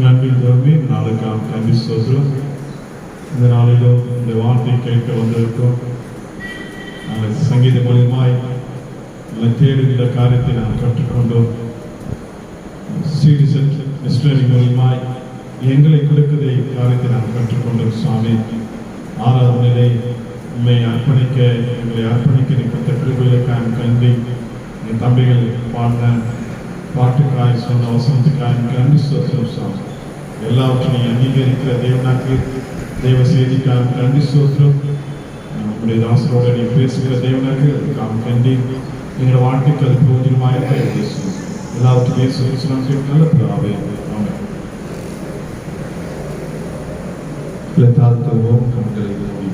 அன்பின் தோல்வி நாளுக்காக நன்றி சொல்கிறோம். இந்த நாளிலும் இந்த வார்த்தை கேட்க வந்திருக்கோம். நாங்கள் சங்கீத மூலியமாய் தேடுகிற காரியத்தை நாம் கற்றுக்கொண்டோம். சீடிசன் மிஸ்டரி மூலியமாய் எங்களை கொடுக்கிற காரியத்தை நாம் கற்றுக்கொண்டோம். சுவாமி ஆராதனை உண்மை அர்ப்பணிக்க எங்களை அர்ப்பணிக்க கொடுத்த கிருபைகளுக்காக நன்றி. என் தம்பிகள் பாடின பாட்டுக்காய் சொன்ன வசனத்துக்காக நன்றி சொல்கிறோம். சுவாமி எல்லாவற்றையும் அங்கீகரிக்கிற தேவனாக்கு தேவ செய்திக்காக நன்றி சொல்கிறோம். நம்முடைய தாசரோட நீ பேசுகிற தேவனாக்கு அதுக்காக நன்றி. எங்களோட வாழ்க்கைக்கு அது பிரயோஜனமாக பேசுவோம். எல்லாவற்றையும் சொல்லி நல்ல பிதாவே ஆமென். தாழ்த்துவோம், கண்களை மூடி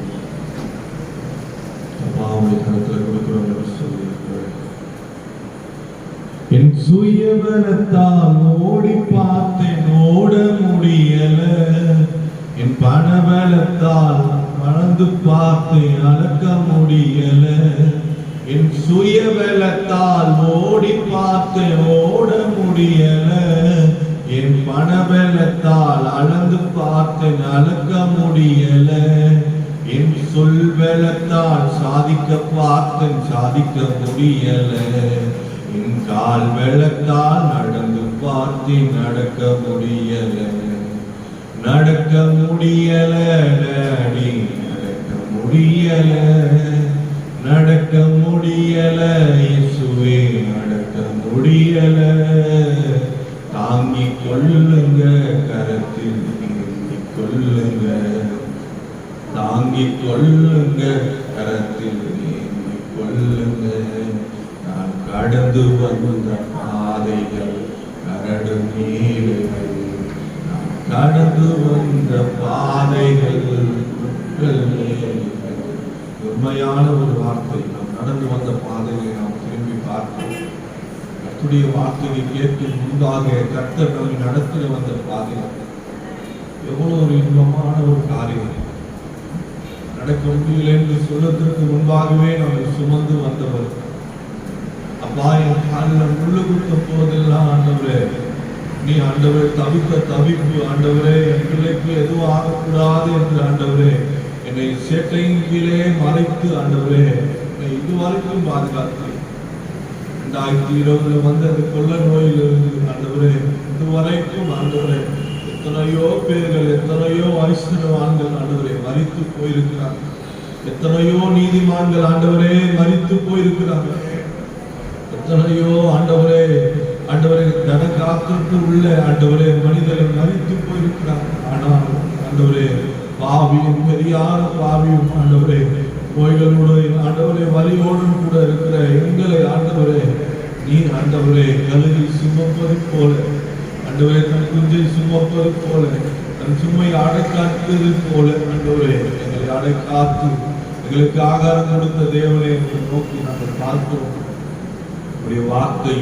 அப்பாவுடைய கருத்தில் கொடுக்கிறோம் என்று சொல்லியிருக்கிறேன். என் சுயபலத்தால் ஓடி பார்த்தேன், ஓட முடியல. என் பணபலத்தால் வளர்ந்து பார்த்தேன், அளக்க முடியல. என் சுயபலத்தால் ஓடி பார்த்தேன், ஓட முடியல. என் பணபலத்தால் அளந்து பார்த்தேன், அளக்க முடியல. என் சொல் பலத்தால் சாதிக்க பார்த்தேன், சாதிக்க முடியல. என் கால் பலத்தால் நடந்து பார்த்தேன், நடக்க முடியல. நடக்க முடியல டாடி, நடக்க முடியல. நடக்க முடியல இயேசுவே, நடக்க முடியல. தாங்கிக் கொள்ளுங்க, கரத்தில் ஏந்திக் கொள்ளுங்க. தாங்கிக் கொள்ளுங்க, கரத்தில் ஏந்திக் கொள்ளுங்க. நான் கடந்து வந்த பாதைகள் கரடு நீடுகள். நான் கடந்து வந்த பாதைகள் உண்மையான ஒரு வார்த்தை. நாம் நடந்து வந்த பாதையை நாம் திரும்பி பார்க்கிறோம். கர்த்தருடைய வார்த்தையை கேட்கும் முன்பாக கர்த்தர் நம்மை நடத்தி வந்த பாதை எவ்வளவு ஒரு இன்பமான ஒரு காரியம். நடக்க முடியல என்று சொல்வதற்கு முன்பாகவே நம்மை சுமந்து வந்தவர். அப்பா, என் காலில் முள்ளு குத்த போதெல்லாம் ஆண்டவரே, நீ ஆண்டவரே தவித்த தவிப்பு ஆண்டவரே, என் பிள்ளைக்கு எதுவும் ஆகக்கூடாது என்று ஆண்டவரே என்னை சேட்டையின் கீழே மறைத்து ஆண்டவரே என்னை இதுவரைக்கும் பாதுகாத்து 2020 வந்த அந்த கொள்ள நோயிலிருந்து ஆண்டவரே இதுவரைக்கும் ஆண்டவரே எத்தனையோ பேர்கள், எத்தனையோ ஐஸ்வர்யவான்கள் ஆண்டவரே மரித்து போயிருக்கிறாங்க. எத்தனையோ நீதிமான்கள் ஆண்டவரே மரித்து போயிருக்கிறாங்க. எத்தனையோ ஆண்டவரே ஆண்டவரே தனக்காத்து உள்ள ஆண்டவரே மனிதர்கள் மரித்து போயிருக்கிறாங்க. ஆனால் ஆண்டவரே பாவியும் பெரியார பாவியும் ஆண்டவரே நோய்களோடு ஆண்டவரே வலியோடும் கூட இருக்கிற எங்களை ஆண்டவரே நீ ஆண்டவரே கழுகி சுமப்பது போல ஆண்டவரே தன் குஞ்சை சுமப்பது போல தன் சும்மை அடைக்காத்தது போல ஆண்டவரே எங்களை அடைக்காத்து எங்களுக்கு ஆகாரம் கொடுத்த தேவனை நோக்கி நாங்கள் பார்க்கிறோம். உடைய வார்த்தை,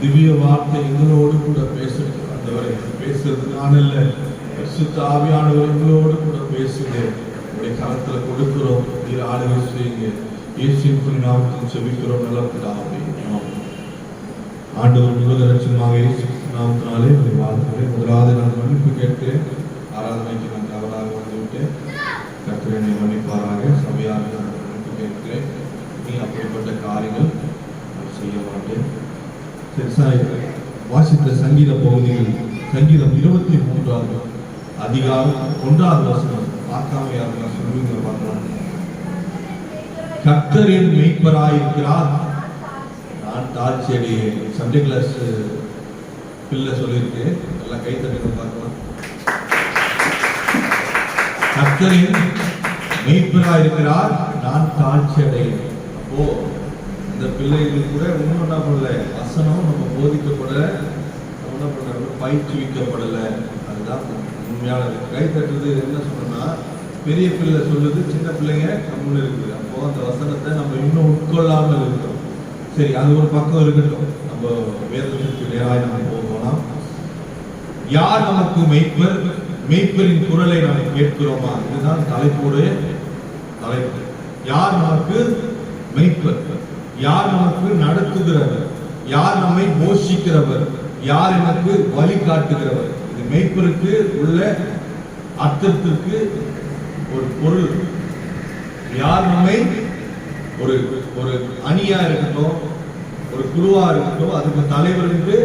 திவ்ய வார்த்தை எங்களோடு கூட பேசுறது ஆண்டவரே. பேசுறது நான் அல்ல, பரிசுத்த ஆவியானவர் எங்களோடு கூட பேசுங்க. உடைய கரத்துல கொடுக்கிறோம், நீர் ஆளுகை செய்யுங்க. இயேசுவின் நாமத்தில் செபிக்கிறோம் நல்ல பிதாவே. ஆண்டவர் முழுவதும் ரட்சகமாக இயேசு நாமத்தினாலே உடைய வாழ்த்துக்களை முதலாவது நான் மன்னிப்பு கேட்கிறேன். ஆராதனைக்கு நான் தவறாக வந்துவிட்டேன். கர்த்தர் என்னை மன்னிப்பாராக. சபையாக நான் மன்னிப்பு கேட்கிறேன். நீ அப்படிப்பட்ட காரியங்கள் நான் செய்ய மாட்டேன். வாசித்த சங்கீத பகுதியில் சங்கீதம் 23 அதிகாரம் 1 வசனம் பார்க்காம யாருன்னா சொல்லுங்க பார்க்கலாம். கர்த்தரின் மெய்ப்பராயிருக்கிறார், நான் தாழ்ச்சியடையேன். சண்டே கிளாஸ் பிள்ளை சொல்லியிருக்கு, எல்லாம் கை தட்டி பார்க்கலாம். கர்த்தரின் மெய்ப்பராயிருக்கிறார், நான் தாழ்ச்சியடையேன். அப்போ இந்த பிள்ளைகளுக்கு கூட இன்னும் என்ன பண்ணல, வசனம் நம்ம போதிக்கப்படல, என்ன பண்ண பயிற்றுவிக்கப்படல. அதுதான் உண்மையான கை தட்டுறது. என்ன சொன்னா, பெரிய பிள்ளை சொல்லுது, சின்ன பிள்ளைங்க கம்முன்னு இருக்குது. அப்போ அந்த வசனத்தை நம்ம இன்னும் உட்கொள்ளாமல் இருக்கிறோம். சரி, அது ஒரு பக்கம் இருக்கட்டும். நம்ம வேதத்திற்கு நேராக நம்ம போகலாம். யார் நமக்கு மெய்ப்பர்? மெய்ப்பரின் குரலை நாம் கேட்கிறோமா? இதுதான் தலைப்புடைய தலைப்பு. யார் நமக்கு மெய்ப்பர்? யார் நமக்கு நடத்துகிறவர்? யார் நம்மை போஷிக்கிறவர்? யார் எனக்கு வழி காட்டுகிறவர். இது மேய்ப்பருக்கு உள்ள அர்த்தத்திற்கு ஒரு பொருள். யார் நம்மை ஒரு ஒரு அணியா இருக்கட்டும், ஒரு குழுவா இருக்கட்டும், அதுக்கு தலைவருக்கு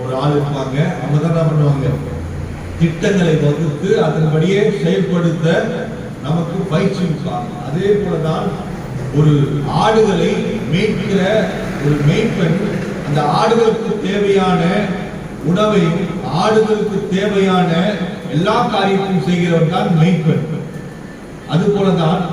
ஒரு ஆள் இருப்பாங்க. அவங்க தான் என்ன பண்ணுவாங்க, திட்டங்களை வகுத்து அதன்படியே செயல்படுத்த நமக்கு பயிற்சிப்பாங்க. அதே போலதான் ஒரு ஆடுகளை மேய்க்கிற ஒரு மேய்ப்பன் அந்த ஆடுகளுக்கு தேவையான உணவையும் ஆடுகளுக்கு தேவையான எல்லா காரியத்தையும் செய்கிறவன் தான் மேய்ப்பன். அதுபோலதான்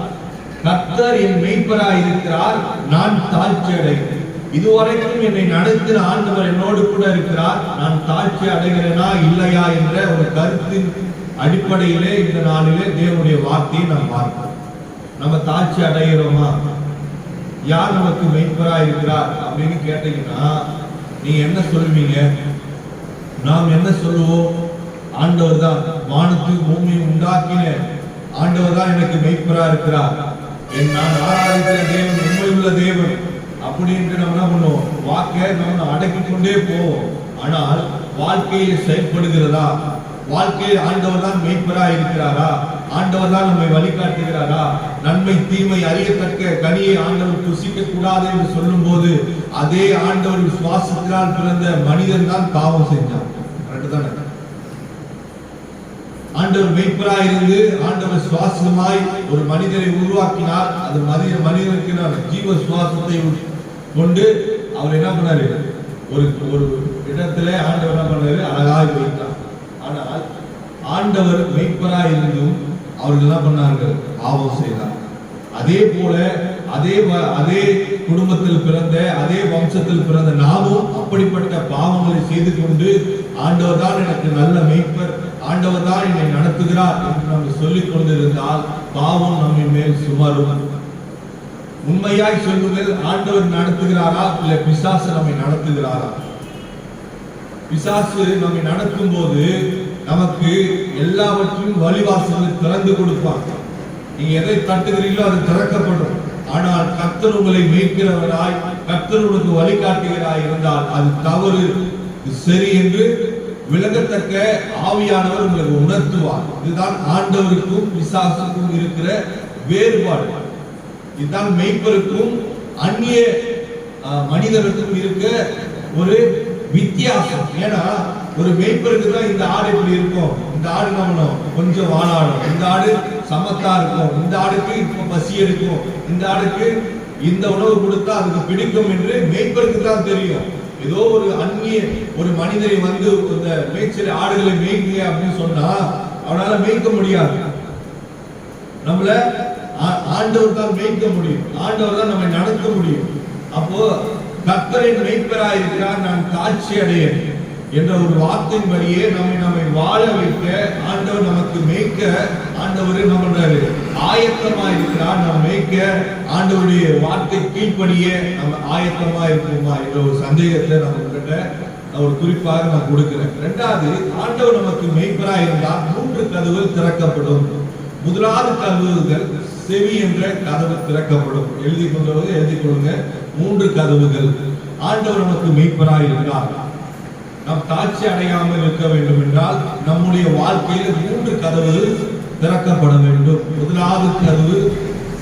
கர்த்தர் என் மேய்ப்பராய் இருக்கிறார், நான் தாழ்ச்சி அடைகிறேன். இதுவரைக்கும் என்னை நடத்தின ஆண்டவர் என்னோடு கூட இருக்கிறார், நான் தாழ்ச்சி அடைகிறேனா இல்லையா என்ற ஒரு கருத்தின் அடிப்படையிலே இந்த நாளிலே தேவனுடைய வார்த்தையை நாம் பார்க்கிறோம். நம்ம தாழ்ச்சி அடைகிறோமா? யார் நமக்கு மேய்ப்பராய் இருக்கிறார் அப்படின்னு கேட்டீங்கன்னா நீங்க என்ன சொல்லுவீங்க? நாம் என்ன சொல்லுவோம்? ஆண்டவர் தான், வானத்தையும் பூமியை உண்டாக்கின ஆண்டவர் தான் எனக்கு மேய்ப்பரா இருக்கிறார், நான் ஆராதிக்கிற தேவன் உண்மையுள்ள தேவன் அப்படின்ட்டு நம்ம என்ன பண்ணுவோம், வாக்கை நம்ம அடக்கிக் கொண்டே போவோம். ஆனால் வாழ்க்கையில் செயல்படுகிறதா? வாழ்க்கையில் ஆண்டவர் தான் மேய்ப்பரா இருக்கிறாரா? ஆண்டவர் தான் நம்மை வழிகாட்டுகிறாரா? நன்மை தீமை அறியத்தக்க கனியை ஆண்டவர் புசிக்க கூடாது என்று சொல்லும் போது அதே ஆண்டவர் விசுவாசத்தினால் பிறந்த மனிதன் தான் பாவம் செஞ்சான். ஆண்டவர் மேய்ப்பராய் இருந்து ஆண்டவர் சுவாசமாய் ஒரு மனிதரை உருவாக்கினார். அது மனிதனுக்கு ஜீவ சுவாசத்தை கொண்டு அவர் என்ன பண்ணாரு, ஒரு ஒரு இடத்துல ஆண்டவர் என்ன பண்ணாரு, அழகாய் வைத்தார். ஆனால் ஆண்டவர் மேய்ப்பராய் இருந்தும் அவர்கள் என்ன பண்ணார்கள், பாவம் செய்தார். அதே போல அதே குடும்பத்தில் பிறந்த அதே வம்சத்தில் பிறந்த நாமும் அப்படிப்பட்ட பாவங்களை செய்து கொண்டு ஆண்டவர் தான் எனக்கு நல்ல மேய்ப்பர், ஆண்டவர் தான் என்னை நடத்துகிறார் என்று நாம் சொல்லிக் கொண்டிருந்தால் பாவம் நம்மின் மேல் சுமரும். உண்மையாய் சொல்லுங்கள், ஆண்டவர் நடத்துகிறாரா இல்ல பிசாசு நம்மை நடத்துகிறாரா? பிசாசு நம்மை நடத்தும் போது நமக்கு எல்லாவற்றையும் வழிவாசல்களை திறந்து கொடுப்பாங்க. நீங்க எதை தட்டுகிறீங்களோ அது திறக்கப்படும். ஆனால் கர்த்தர் உங்களை மேய்க்கிறவராய், கர்த்தர் உங்களுக்கு வழிகாட்டுகிறாய் இருந்தால் அது தவறு சரி என்று விலகத்தக்க ஆவியானவர் உங்களுக்கு உணர்த்துவார். இதுதான் ஆண்டவருக்கும் பிசாசுக்கும் இருக்கிற வேறுபாடு. இதுதான் மேய்ப்பருக்கும் அந்நிய மனிதருக்கும் இருக்க ஒரு வித்தியாசம். ஏன்னா ஒரு மேய்ப்பருக்கு தான் இந்த ஆடு இப்படி இருக்கும், இந்த ஆடு நம்ம கொஞ்சம் வாழாடும், இந்த ஆடு சமத்தா இருக்கும், இந்த ஆடுக்கு இப்ப பசி எடுக்கும், இந்த ஆடுக்கு இந்த உணவு கொடுத்தா அதுக்கு பிடிக்கும் என்று மேய்ப்பருக்கு தான் தெரியும். ஏதோ ஒரு அந்நிய ஒரு மனிதரை வந்து இந்த மேய்ச்சல் ஆடுகளை மேய்க்க அப்படின்னு சொன்னா அவனால மேய்க்க முடியாது. நம்மள ஆண்டவர் தான் மேய்க்க முடியும், ஆண்டவர் தான் நம்மை நடத்த முடியும். அப்போ கர்த்தரின் மேய்ப்பராய் இருக்கிறார், நான் தாழ்ச்சி அடையேன் என்ற ஒரு வார்த்தையின்படியே நம்மை வாழ வைக்க ஆண்டவர் நமக்கு மேய்க்க ஆண்டவர் நம்ம ஆயத்தமா இருக்கிறார். நாம் மேய்க்க ஆண்டவருடைய வார்த்தை கீழ்ப்படியே நம்ம ஆயத்தமா இருப்போமா என்ற ஒரு சந்தேகத்தை நம்ம கிட்ட ஒரு குறிப்பாக நான் கொடுக்கிறேன். இரண்டாவது, ஆண்டவர் நமக்கு மேய்ப்பராய் இருந்தால் 3 கதவுகள் திறக்கப்படும். முதலாவது கதவுகள் செவி என்ற கதவு திறக்கப்படும். எழுதி கொள்ளுங்க. 3 கதவுகள். ஆண்டவர் நமக்கு மேய்ப்பராய் இருந்தார். நாம் தாழ்ச்சி அடையாமல் இருக்க வேண்டும் என்றால் நம்முடைய வாழ்க்கையில் 3 கதவுகள் திறக்கப்பட வேண்டும். முதலாவது கதவு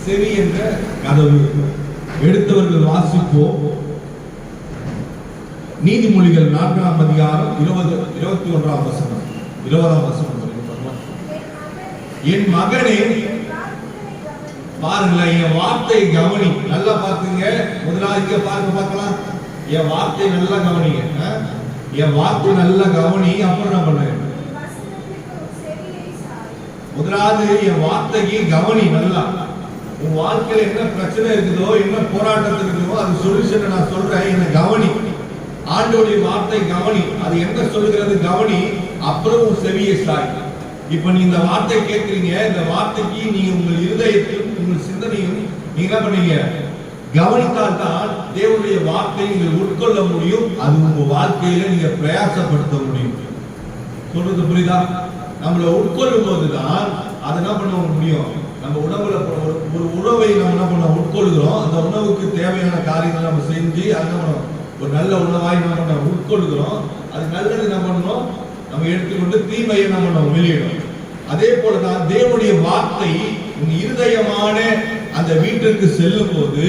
செவி என்ற கதவு. எடுத்தவர்கள் வாசிப்போம். நீதிமொழிகள் 4ஆம் அதிகாரம் 21ஆம் வசனம் 20ஆம் வசனம். என் மகனே, பாருங்களேன், என் வார்த்தை கவனி, நல்லா பாத்துங்க. முதலாவது பார்க்கலாம், என் வார்த்தை நல்லா கவனிங்க. என் வார்த்தை நல்லா கவனி. அப்புறம் என்ன பண்ண, முதலாவது என் வார்த்தைக்கு கவனி நல்லா. உன் வாழ்க்கையில என்ன பிரச்சனை இருக்குதோ, என்ன போராட்டத்தில் இருக்குதோ, அது சொல்யூஷன் நான் சொல்றேன், என்ன கவனி. ஆண்டவருடைய வார்த்தை கவனி. அது என்ன சொல்லுகிறது கவனி. அப்புறம் உன் செவியை சாய். இப்ப நீ இந்த வார்த்தை கேட்கிறீங்க, இந்த வார்த்தைக்கு நீங்க உங்கள் இருதயத்தையும் உங்கள் சிந்தனையும் நீங்க என்ன பண்ணீங்க, கவனித்தால் தான் தேவனுடைய வார்த்தையை நீங்கள் உட்கொள்ள முடியும். அது உங்க வாழ்க்கையில நீங்க பிரயாசப்படுத்த முடியும். சொல்றது புரியுதா? நம்மள உட்கொள்ளும் போதுதான் அதை என்ன பண்ண முடியும். நம்ம உணவுல ஒரு உணவை நம்ம என்ன பண்ண உட்கொள்கிறோம், அந்த உணவுக்கு தேவையான காரியங்களை நம்ம செஞ்சு அந்த ஒரு நல்ல உணவாய் நம்ம உட்கொள்கிறோம். அது நல்லது என்ன பண்ணணும், நம்ம எடுத்துக்கொண்டு தீமையை நம்ம வெளியிடணும். அதே போலதான் தேவனுடைய வார்த்தை உன் இருதயமான அந்த வீட்டிற்கு செல்லும் போது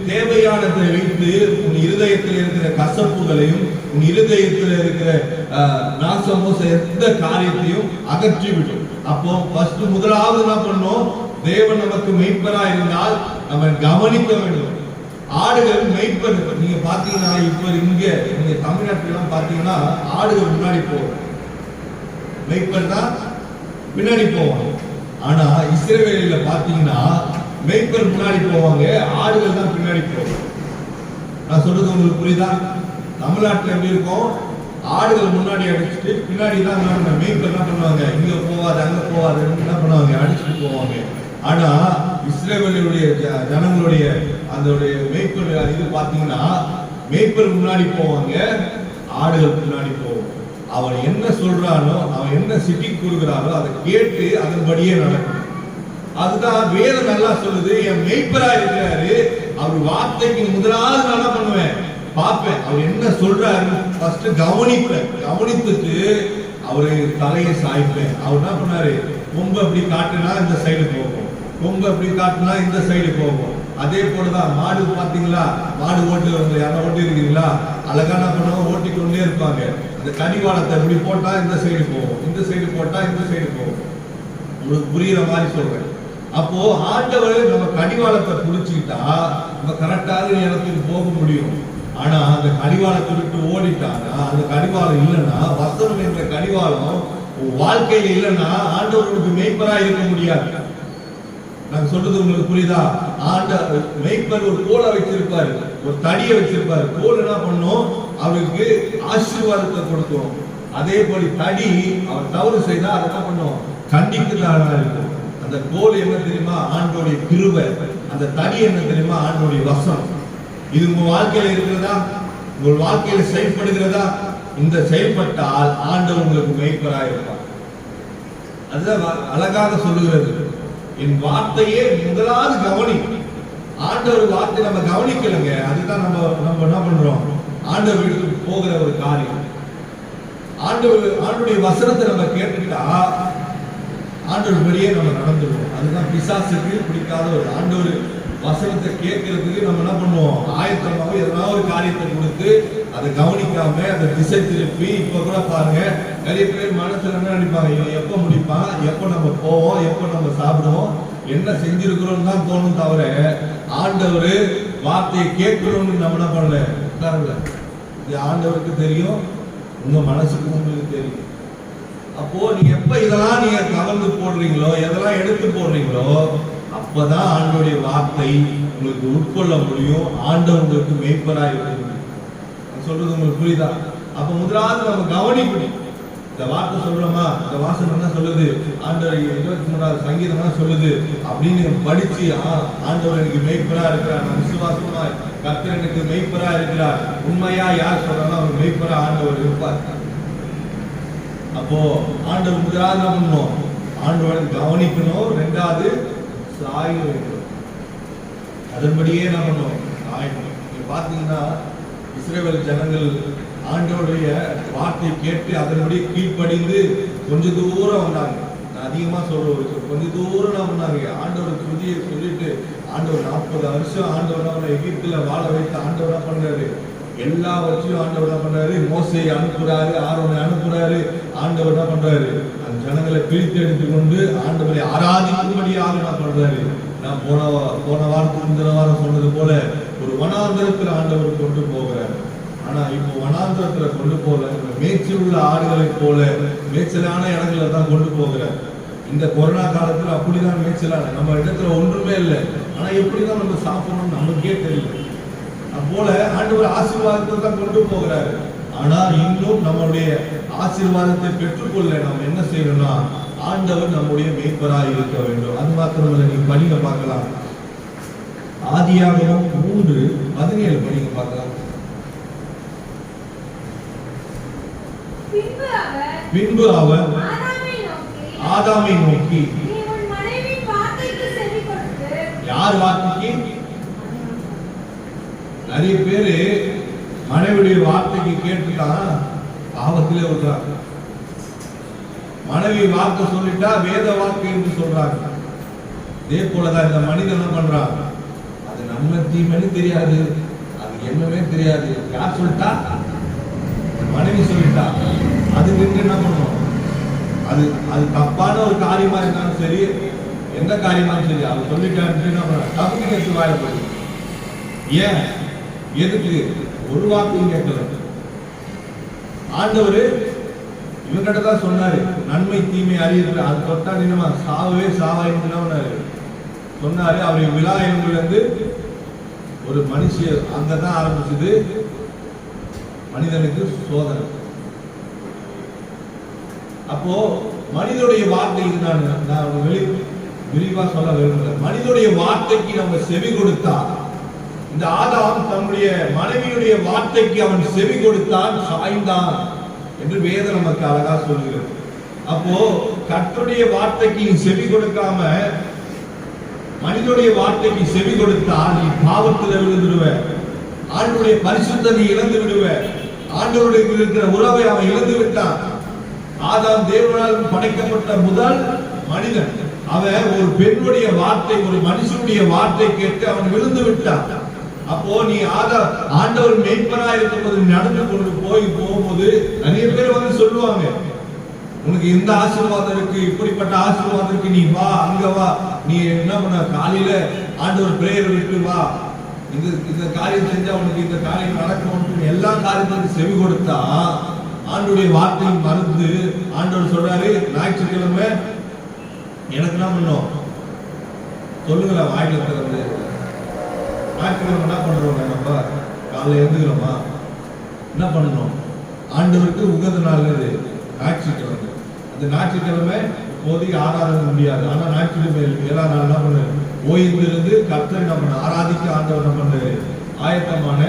தேவையானதை வைத்து உன் இருதயத்தில் இருக்கிற கசப்புகளையும் உன் இருதயத்தில் இருக்கிற நாசமோச எந்த காரியத்தையும் அகற்றிவிடும். அப்போ ஃபர்ஸ்ட் முதலாவது என்ன பண்ணோம், தேவன் நமக்கு மெய்ப்பரா இருந்தால் நம்ம கவனிக்க வேண்டும். ஆடுகள் மெய்ப்பர் நீங்க பாத்தீங்கன்னா இப்ப இங்க நீங்க தமிழ்நாட்டிலாம் பாத்தீங்கன்னா ஆடுகள் முன்னாடி போகும், மெய்ப்பர் தான் பின்னாடி போவாங்க. ஆனா இஸ்ரவேலில பாத்தீங்கன்னா மெய்ப்பர் முன்னாடி போவாங்க, ஆடுகள் தான் பின்னாடி போவாங்க. நான் சொல்றது உங்களுக்கு புரியுதா? தமிழ்நாட்டில் எப்படி இருக்கும், ஆடுகள் முன்னாடி அடிச்சுட்டு பின்னாடி தான் மெய்ப்பர் என்ன பண்ணுவாங்க, இங்க போவாது அங்க போவாது என்ன பண்ணுவாங்க, அடிச்சுட்டு போவாங்க. ஆனா இஸ்ரவேலுடைய ஜனங்களுடைய அந்த மெய்ப்பர் இது பாத்தீங்கன்னா மெய்ப்பர் முன்னாடி போவாங்க, ஆடுகள் பின்னாடி போவோம். அவன் என்ன சொல்றானோ, அவன் என்ன சிட்டி கொடுக்கிறானோ அதை கேட்டு அதன்படியே நடக்கும். அதுதான் வேதம் நல்லா சொல்லுது. என் மெய்ப்பரா இருக்கிறாரு, அவர் வார்த்தைக்கு முதலாவது நான் என்ன பண்ணுவேன், பார்ப்பேன், அவர் என்ன சொல்றாரு ஃபர்ஸ்ட் கவனிப்பேன். கவனித்துட்டு அவரை தலையை சாய்ப்பேன். அவர் என்ன பண்ணாரு, கொம்பு அப்படி காட்டுனா இந்த சைடு போகும், கொம்பு அப்படி காட்டுனா இந்த சைடு போகும். அதே போலதான் மாடு பாத்தீங்களா, மாடு ஓட்டுறவங்க யாரும் ஓட்டி இருக்கீங்களா, அழகா என்ன பண்ணுவோம், ஓட்டிக்கொண்டே இருப்பாங்க. அந்த கடிவாளத்தை இப்படி போட்டா இந்த சைடு போகும், இந்த சைடு போட்டா இந்த சைடு போகும். உங்களுக்கு புரியுற மாதிரி சொல்றேன். அப்போ ஆண்டவர் நம்ம கடிவாளத்தை புடிச்சுக்கிட்டா நம்ம கரெக்டாக இடத்துக்கு போக முடியும். ஆனா அந்த கடிவாளத்தை விட்டு ஓடிட்டானா, அந்த கடிவாளம் இல்லைன்னா, வசனம் என்ற கடிவாளம் வாழ்க்கையில இல்லைன்னா ஆண்டவருக்கு மெய்ப்பரா இருக்க முடியாது. நான் சொல்றது உங்களுக்கு புரியுதா? மெய்ப்பர் ஒரு கோலை வச்சிருப்பாரு, ஒரு தடியை வச்சிருப்பாரு. கோல் என்ன பண்ணும், அவருக்கு ஆசீர்வாதத்தை கொடுக்கும். அதே போல தடி அவர் தவறு செய்தா அதை என்ன பண்ணும், கண்டிக்கிறதா இருக்கும். அந்த கோல் என்ன தெரியுமா, ஆண்டோடைய கிருபை. அந்த தடி என்ன தெரியுமா, ஆண்டோடைய வசனம். இது உங்க வாழ்க்கையில இருக்கிறதா, உங்கள் வாழ்க்கையில செயல்படுகிறதா? இந்த செயல்பட்டால் ஆண்டவர் உங்களுக்கு மெய்ப்பராக இருப்பார். அதுதான் அழகாக சொல்லுகிறது, என் வார்த்தையே முதலாவது கவனி. ஆண்டவர் வார்த்தை நம்ம கவனிக்கலங்க, அதுதான் நம்ம என்ன பண்றோம், ஆண்டவர் வீட்டுக்கு போகிற ஒரு காரியம். ஆண்டவருடைய வசனத்தை நம்ம கேட்டுக்கிட்டா ஆண்டவர் படியே நம்ம நடந்துடுவோம். அதுதான் பிசாசுக்கு பிடிக்காத ஒரு ஆண்டவர் வசனத்தை கேட்கறதுக்கு நம்ம என்ன பண்ணுவோம், ஆயத்தமாக எதனா ஒரு காரியத்தை கொடுத்து அதை கவனிக்காம அதை திசை திருப்பி. இப்ப கூட பாருங்க, நிறைய பேர் மனசுல என்ன நினைப்பாங்க, இவன் எப்ப முடிப்பான், எப்ப நம்ம போவோம், எப்ப நம்ம சாப்பிடுவோம், என்ன செஞ்சிருக்கிறோம் தான் தோணும். தவிர ஆண்டவர் வார்த்தையை கேட்கணும்னு நம்ம என்ன பண்ணல உட்காரல. இது ஆண்டவருக்கு தெரியும், உங்க மனசுக்கு உங்களுக்கு தெரியும். அப்போ நீங்க எப்ப இதெல்லாம் நீங்க கலந்து போடுறீங்களோ, எதெல்லாம் எடுத்து போடுறீங்களோ, அப்பதான் ஆண்டவருடைய வார்த்தை உங்களுக்கு உட்கொள்ள முடியும். ஆண்டவர் உங்களுக்கு மெய்ப்பராக இருக்க முடியும். சொல்றது உங்களுக்கு புரியுதா? அப்ப முதலாவது நம்ம கவனிக்கணும். இந்த வார்த்தை சொல்றோமா, இந்த வாசனம் என்ன சொல்லுது, ஆண்டவர் 23வது சங்கீதம் என்ன சொல்லுது அப்படின்னு படிச்சு, ஆண்டவர் எனக்கு மெய்ப்பரா இருக்கிறார், நான் விசுவாசமா கர்த்தர் எனக்கு மெய்ப்பரா இருக்கிறார், உண்மையா யார் சொல்றாலும் அவர் மெய்ப்பரா ஆண்டவர் இருப்பார். அப்போ ஆண்டவர் முதலாவது என்ன பண்ணணும், ஆண்டவரை கவனிக்கணும். ரெண்டாவது சாய வேண்டும், அதன்படியே என்ன பண்ணணும், சாயணும். நீங்க பாத்தீங்கன்னா இஸ்ரவேல் ஜனங்கள் ஆண்டவருடைய வார்த்தை கேட்டு அதன்படி கீழ்ப்படிந்து கொஞ்ச தூரம் வந்தாங்க. நான் அதிகமா சொல்றேன், கொஞ்ச தூரம் நான் பண்ணாங்க. ஆண்டவர் துதியை சொல்லிட்டு ஆண்டவர் 40 வருஷம் ஆண்டவர் எகிப்துல வாழ வைத்து ஆண்டவர் என்ன பண்றாரு, எல்லா வச்சும் ஆண்டவர் என்ன பண்றாரு, மோசையை அனுப்புறாரு, ஆரோனை அனுப்புறாரு. ஆண்டவர் என்ன பண்றாரு, அந்த ஜனங்களை பிரித்து எடுத்துக்கொண்டு ஆண்டவரை ஆராதிக்கும்படியாக என்ன பண்றாரு. நான் போன வாரத்துக்கு முந்தின வாரம் சொன்னது போல ஒரு வனாந்தரத்தில் ஆண்டவர் கொண்டு போகிறார். ஆனா இப்போ வனாந்தரத்துல கொண்டு போகல, மேய்ச்சல் உள்ள ஆடுகளை போல மேய்ச்சலான இடங்களை தான் கொண்டு போகிறார். இந்த கொரோனா காலத்துல அப்படிதான் மேய்ச்சலான நம்ம இடத்துல ஒன்றுமே இல்லை. ஆனா எப்படிதான் நம்ம சாப்பிடணும் நமக்கே தெரியல. அப்போல ஆண்டவர் ஆசீர்வாதத்தை தான் கொண்டு போகிறாரு. ஆனா இன்னும் நம்மளுடைய ஆசீர்வாதத்தை பெற்றுக்கொள்ள நம்ம என்ன செய்யணும்னா, ஆண்டவர் நம்முடைய மெய்ப்பராய் இருக்க வேண்டும். அது மாத்திரமல்ல, நீங்க படிங்க பார்க்கலாம், ஆதியாகமம் 3:17 படிங்க பார்க்கலாம். பின்பு அவர் ஆதாமை நோக்கி, யார் வார்த்தைக்கு? நிறைய பேரு மனைவியுடைய வார்த்தைக்கு கேட்டுட்டான், பாவத்திலே விடுறாங்க. மனைவி வாக்கு சொல்லிட்டா வேத வாக்கு என்று சொல்றாங்க. இதே போலதான் இந்த மனிதன் என்ன பண்றான், அது நன்மை தீமைன்னு தெரியாது, அது என்னமே தெரியாது. யார் சொல்லிட்டா? மனைவி சொல்லிட்டா. அது நின்று என்ன பண்ணும், அது அது தப்பான ஒரு காரியமா இருந்தாலும் சரி, எந்த காரியமாலும் சரி, அது சொல்லிட்டான்னு என்ன பண்ண தப்பு கேட்டு வாயில போய். ஏன்? எதுக்கு? ஒரு வாக்கும் கேட்கல. ஆண்டவர் இவங்கிட்ட தான் சொன்னாரு, நன்மை தீமை அறியுது, அது தொட்டா நினைமா சாவே சாவாயின்னு சொன்னாரு. அவருடைய விழா இருந்து ஒரு மனுஷன் அங்கதான் ஆரம்பிச்சது மனிதனுக்கு சோதனை. அப்போ மனிதனுடைய வார்த்தைக்கு நான் விரிவா சொல்ல விரும்பல. மனிதனுடைய வார்த்தைக்கு நம்ம செவி கொடுத்தா, இந்த ஆதாம் தன்னுடைய மனைவியுடைய வார்த்தைக்கு அவன் செவி கொடுத்தான், சாய்ந்தான் என்று வேதம் நமக்கு அழகா சொல்கிறது. அப்போ கர்த்தருடைய வார்த்தைக்கு நீ செவி கொடுக்காம மனிதனுடைய வார்த்தைக்கு செவி கொடுத்தா நீ பாவத்தில் விழுந்துடுவ, ஆண்டவருடைய பரிசுத்தத்தை நீ இழந்து விடுவ, ஆண்டவருடைய இருக்கிற உறவை அவன் இழந்து விட்டான். ஆதாம் தேவனால் படைக்கப்பட்ட முதல் மனிதன். அவன் ஒரு பெண்ணுடைய வார்த்தை, ஒரு மனுஷனுடைய வார்த்தை கேட்டு அவன் விழுந்து விட்டான். அப்போ நீ ஆண்டவர் மேய்ப்பனா இருக்கும்போது நடந்து கொண்டு போகும்போது நிறைய பேர் வந்து சொல்லுவாங்க, உனக்கு இந்த ஆசீர்வாதம் இருக்கு, இப்படிப்பட்ட ஆசீர்வாதம் இருக்கு, நீ வா, அங்க வா, நீ என்ன பண்ண காலையில ஆண்டவர் பிரேயர் விட்டு வா, இந்த காரியம் செஞ்சா உனக்கு இந்த காரியம் நடக்கும், எல்லா காரியத்துக்கும் செவி கொடுத்தா ஆண்டவருடைய வார்த்தையை மறந்து ஆண்டவர் சொல்றாரு, ஞாயிற்றுக்கிழமை எனக்கு என்ன பண்ணும் சொல்லுங்களா, வாயில திறந்து. ஞாயிற்றுக்கிழமை என்ன பண்றோம், நம்ம காலையில எழுந்துக்கிறோமா, என்ன பண்ணணும், ஆண்டவருக்கு உகந்த நாள் இது ஞாயிற்றுக்கிழமை. அந்த ஞாயிற்றுக்கிழமை இப்போதைக்கு ஆராதனை முடியாது, ஆனா ஞாயிற்றுக்கிழமை 7ஆம் நாள் என்ன பண்ணு, ஓய்ந்திருந்து கர்த்தரை என்ன பண்ண ஆராதிக்க ஆண்டவர் என்ன பண்றாரு, ஆயத்தமான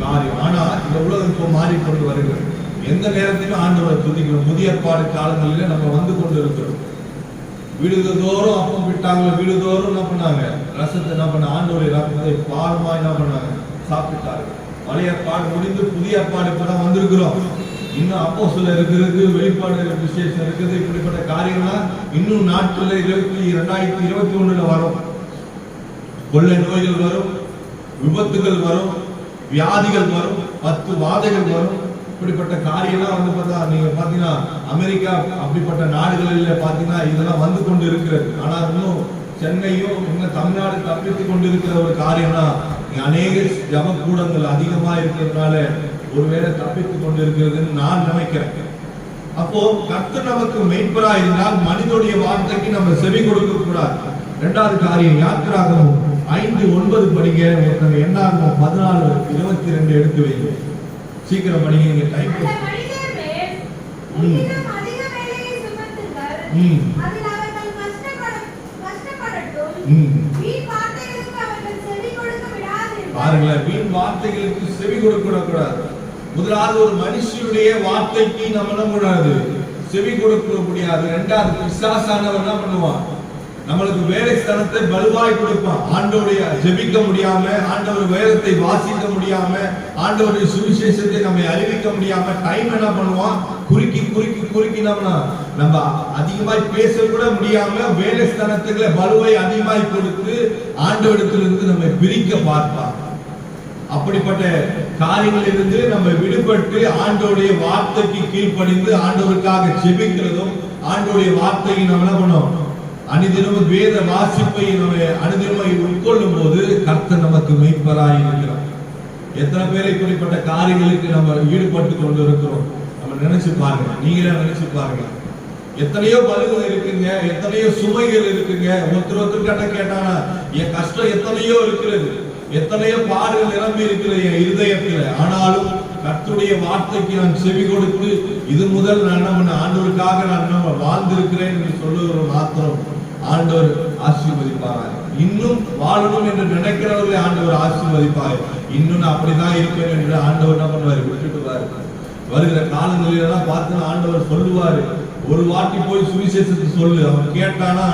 காரியம். ஆனா இந்த உலகம் இப்போ மாறிக்கொண்டு வருகிறது. எந்த நேரத்திலும் ஆண்டவரை துதிக்கிறோம். புதிய ஏற்பாடு காலங்களில் நம்ம வந்து கொண்டு இருக்கிறோம். வீடுதோறும் அப்பம் விட்டாங்க, வீடுதோறும் என்ன பண்ணாங்க, ரசத்தை என்ன பண்ண ஆண்டவருடைய ரசத்தை பாரமா என்ன பண்ணாங்க, சாப்பிட்டாங்க. பழைய ஏற்பாடு முடிந்து புதிய ஏற்பாடு இப்பதான் வந்திருக்கிறோம். இன்னும் அப்போஸ்தலர் இருக்கிறது, வெளிப்பாடு விசேஷம் இருக்குது, இப்படிப்பட்ட காரியங்கள்லாம் இன்னும் நாட்கள்ல 2021 வரும். கொள்ளை நோய்கள் வரும், விபத்துகள் வரும், வியாதிகள் வரும், 10 வாதைகள் வரும். இப்படிப்பட்ட காரியம்லாம் வந்து பார்த்தா நீங்க பாத்தீங்கன்னா அமெரிக்கா அப்படிப்பட்ட நாடுகளில் பாத்தீங்கன்னா இதெல்லாம் வந்து கொண்டு இருக்கிறது. ஆனா இன்னும் சென்னையும் இன்னும் தமிழ்நாடு தப்பித்துக் கொண்டு இருக்கிற ஒரு காரியம்னா அநேக ஜப கூடங்கள் அதிகமா இருக்கிறதுனால ஒருவேளை தப்பித்துக் கொண்டு இருக்கிறதுன்னு நான் நினைக்கிறேன். அப்போ கர்த்தர் நமக்கு மேய்ப்பரா இருந்தால் மனிதனுடைய வார்த்தைக்கு நம்ம செவி கொடுக்க கூடாது. இரண்டாவது காரியம், யாத்திராகமம் 5:9 படிங்க. ஒருத்தங்க என்னாகும் 14:22 எடுத்து வைங்க. சீக்கிரம் படிங்க, நீங்க டைம் பாருங்களேன். வீண் வார்த்தைகளுக்கு செவி கொடுக்க கூடாது. முதலாவது ஒரு மனுஷனுடைய வார்த்தைக்கு நம்ம என்ன கூடாது, செவி கொடுக்க முடியாது. இரண்டாவது பிசாசானவன் என்ன பண்ணுவான், நம்மளுக்கு வேலை ஸ்தலத்தை பலுவாய் கொடுப்பான். ஆண்டவருடைய ஜெபிக்க முடியாம, ஆண்டவர் வேதத்தை வாசிக்க முடியாம, ஆண்டவருடைய சுவிசேஷத்தை நம்ம அறிவிக்க முடியாம டைம் என்ன பண்ணுவான், குறுக்கி குறுக்கி குறுக்கி நம்ம அதிகமாய் பேச கூட முடியாம வேலை ஸ்தலத்துக்குள்ள பலுவை அதிகமாய் கொடுத்து ஆண்டவரிடத்திலிருந்து நம்ம பிரிக்க பார்ப்பான். அப்படிப்பட்ட காரியங்களிலிருந்து நம்ம விடுபட்டு ஆண்டவருடைய வார்த்தைக்கு கீழ்ப்படிந்து ஆண்டவருக்காக ஜெபிக்கிறதும், ஆண்டவருடைய வார்த்தையை நம்ம என்ன பண்ணோம், அனுதினமும் வேத வாசிப்பை நம்ம அனுதினமும் உட்கொள்ளும் போது கர்த்தர் நமக்கு மேய்ப்பராய் இருக்கிறார். எத்தனை பேரை இப்படிப்பட்ட காரியங்களுக்கு நம்ம ஈடுபட்டு கொண்டு இருக்கிறோம், நம்ம நினைச்சு பாருங்க. நீங்களே நினைச்சு பாருங்க. எத்தனையோ பலுகள் இருக்குங்க, எத்தனையோ சுமைகள் இருக்குங்க. ஒருத்தர் கிட்ட கேட்டானா என் கஷ்டம் எத்தனையோ இருக்கிறது, எத்தனையோ பாடுகள் நிரம்பி இருக்கிறது என் இருதயத்தில். ஆனாலும் கர்த்தருடைய வார்த்தைக்கு நான் செவி கொடுத்து இது முதல் நான் ஆண்டவருக்காக நான் வாழ்ந்திருக்கிறேன் என்று சொல்லுகிற மாத்திரம் ஆண்டவர் ஆசீர்வதிப்பார். இன்னும் வாழணும் என்று நினைக்கிறவர்களை ஆண்டவர் ஆசீர்வதிப்பார். இன்னும் நான் அப்படிதான் இருப்பேன் என்று ஆண்டவர் என்ன பண்ணுவார், விட்டுட்டுவார். வருகிற காலங்களிலெல்லாம் பார்த்து ஆண்டவர் சொல்லுவாரு, ஒரு வாட்டி போய் சுவிசேஷத்தை சொல்லு, அவன் கேட்டானா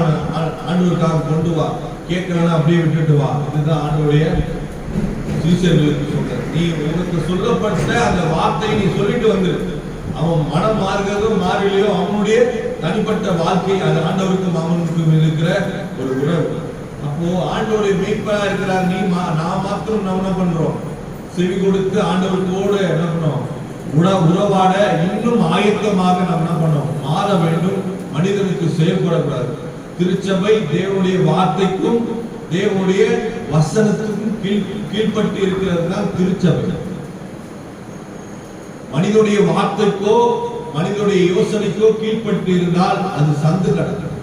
ஆண்டவருக்காக கொண்டு வா, கேட்கிறானா அப்படியே விட்டுட்டு வா. இதுதான் ஆண்டவருடைய சீஷர்களுக்கு சொல்ற. நீ உனக்கு சொல்லப்பட்ட அந்த வார்த்தையை நீ சொல்லிட்டு வந்து அவன் மனம் மாறுகிறதோ மாறலையோ அவனுடைய தனிப்பட்ட வாழ்க்கை அது ஆண்டவருக்கும் அவனுக்கும் இருக்கிற ஒரு உறவு. அப்போ ஆண்டவருடைய மேய்ப்பரா இருக்கிறார் நீ நான் மாத்திரம் நம்ம என்ன பண்றோம், செவி கொடுத்து ஆண்டவருக்கோடு என்ன பண்ணோம், உறவாட இன்னும் ஆயத்தமாக நம்ம என்ன பண்ணோம், மாற வேண்டும். மனிதனுக்கு செயல்படக்கூடாது. திருச்சபை தேவனுடைய வார்த்தைக்கும் தேவனுடைய வசனத்துக்கும் கீழ்பட்டு இருக்கிறது தான் திருச்சபை. மனிதனுடைய வார்த்தைக்கோ மனிதனுடைய யோசனைக்கோ கீழ்பட்டு இருந்தால் அது சந்து கடக்கும்.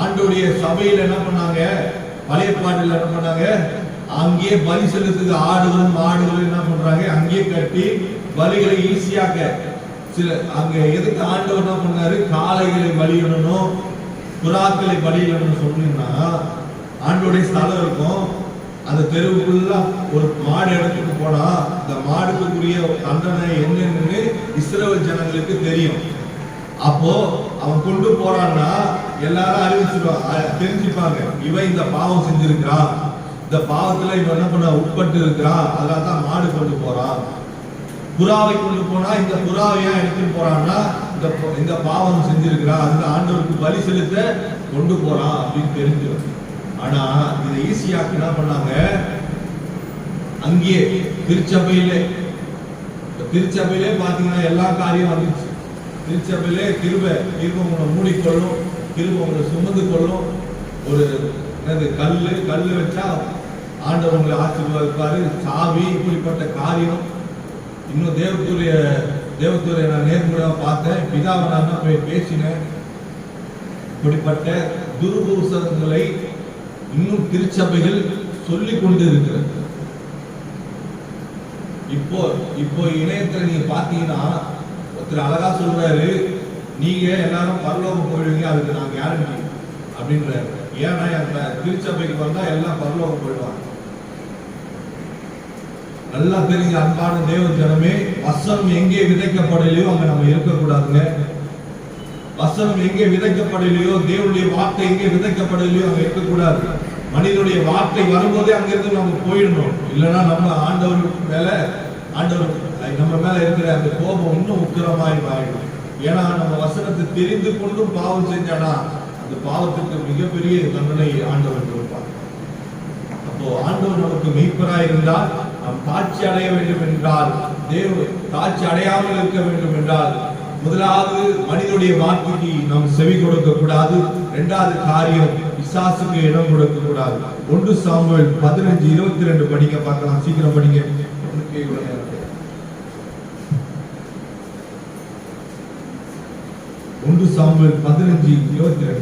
ஆண்டோடைய சபையில் என்ன பண்ணாங்க, பழைய பாட்டில் என்ன பண்ணாங்க, அங்கேயே பலி செலுத்துக்கு ஆடுகளும் மாடுகளும் என்ன பண்றாங்க, அங்கேயே கட்டி பலிகளை ஈஸியாக சில அங்க எதுக்கு ஆண்டவர் என்ன பண்ணாரு, காளைகளை பலியிடணும் புறாக்களை பலியிடணும் சொன்னீங்கன்னா ஆண்டோடைய ஸ்தலம் இருக்கும். அந்த தெருவுக்குள்ள ஒரு மாடு இடத்துக்கு போனா இந்த மாடுக்குரிய தண்டனை என்னன்னு இஸ்ரவேல் ஜனங்களுக்கு தெரியும். அப்போ அவன் கொண்டு போறான்னா எல்லாரும் அறிவிச்சிருவாங்க, தெரிஞ்சுப்பாங்க இவன் இந்த பாவம் செஞ்சிருக்கிறான், இந்த பாவத்துல இவன் என்ன பண்ண உட்பட்டு இருக்கிறான், அதனாலதான் மாடு கொண்டு போறான். புறாவை கொண்டு போனா இந்த புறாவை ஏன் எடுத்துட்டு போறான்னா இந்த பாவம் செஞ்சிருக்கிறான், அதுக்கு ஆண்டவருக்கு பலி செலுத்த கொண்டு போறான் அப்படின்னு தெரிஞ்சிடும். ஆனா இதை ஈஸியாக்கு என்ன பண்ணாங்க, அங்கேயே திருச்சபையிலே பாத்தீங்கன்னா எல்லா காரியம் வந்துச்சு. திருச்சபையிலே கிருபை உங்களை மூடிக்கொள்ளும், கிருபை உங்களை சுமந்து கொள்ளும். ஒரு கல்லு வச்சா ஆண்டவர் உங்களை ஆசீர்வதிப்பாரு. சாவி இப்படிப்பட்ட காரியம். இன்னும் தேவத்துறை நான் நேர்முறையாக பார்த்தேன், பிதாவை நான் போய் பேசினேன். இப்படிப்பட்ட துர்பூசங்களை இன்னும் திருச்சபைகள் சொல்லிக் கொண்டு இருக்கிறது. இப்போ இணையத்துல நீங்க பாத்தீங்கன்னா ஒருத்தர் அழகா சொல்றாரு, நீங்க எல்லாரும் பரலோகம் போயிடுவீங்க, அதுக்கு நான் கேரண்டி அப்படின்றாரு. ஏன்னா அந்த திருச்சபைக்கு வந்தா எல்லாம் பரலோகம் போயிடுவாங்க. நல்லா தெரிஞ்ச அன்பான தேவ ஜனமே, வசனம் எங்கே விதைக்கப்படலையோ அங்க நம்ம இருக்கக்கூடாதுங்க. வசனம் எங்கே விதைக்கப்படலையோ, தேவனுடைய வார்த்தை எங்கே விதைக்கப்படலையோ அங்க இருக்கக்கூடாது. மனிதனுடைய வார்த்தை வரும்போதே அங்கிருந்து நம்ம போயிடணும். இல்லைன்னா நம்ம ஆண்டவர் நம்ம மேல இருக்கிற அந்த கோபம் இன்னும் உக்கிரமாய் ஆயிடும். ஏன்னா நம்ம வசனத்தை தெரிந்து கொண்டும் பாவம் செஞ்சானா அந்த பாவத்துக்கு மிகப்பெரிய தண்டனை ஆண்டவர் கொடுப்பார். அப்போ ஆண்டவர் நமக்கு மெய்ப்பராய் இருந்தால், நாம் தாட்சி அடைய வேண்டும் என்றால், தாட்சி அடையாமல் இருக்க வேண்டும் என்றால், முதலாவது மனிதனுடைய வார்த்தைக்கு நாம் செவி கொடுக்க கூடாது. இரண்டாவது காரியம், பிசாசுக்கு இடம் கொடுக்க கூடாது. 1 சாமுவேல் 15:22 படிங்க, பார்க்கலாம். சீக்கிரம் படிங்க. 1 சாமுவேல் 15:22.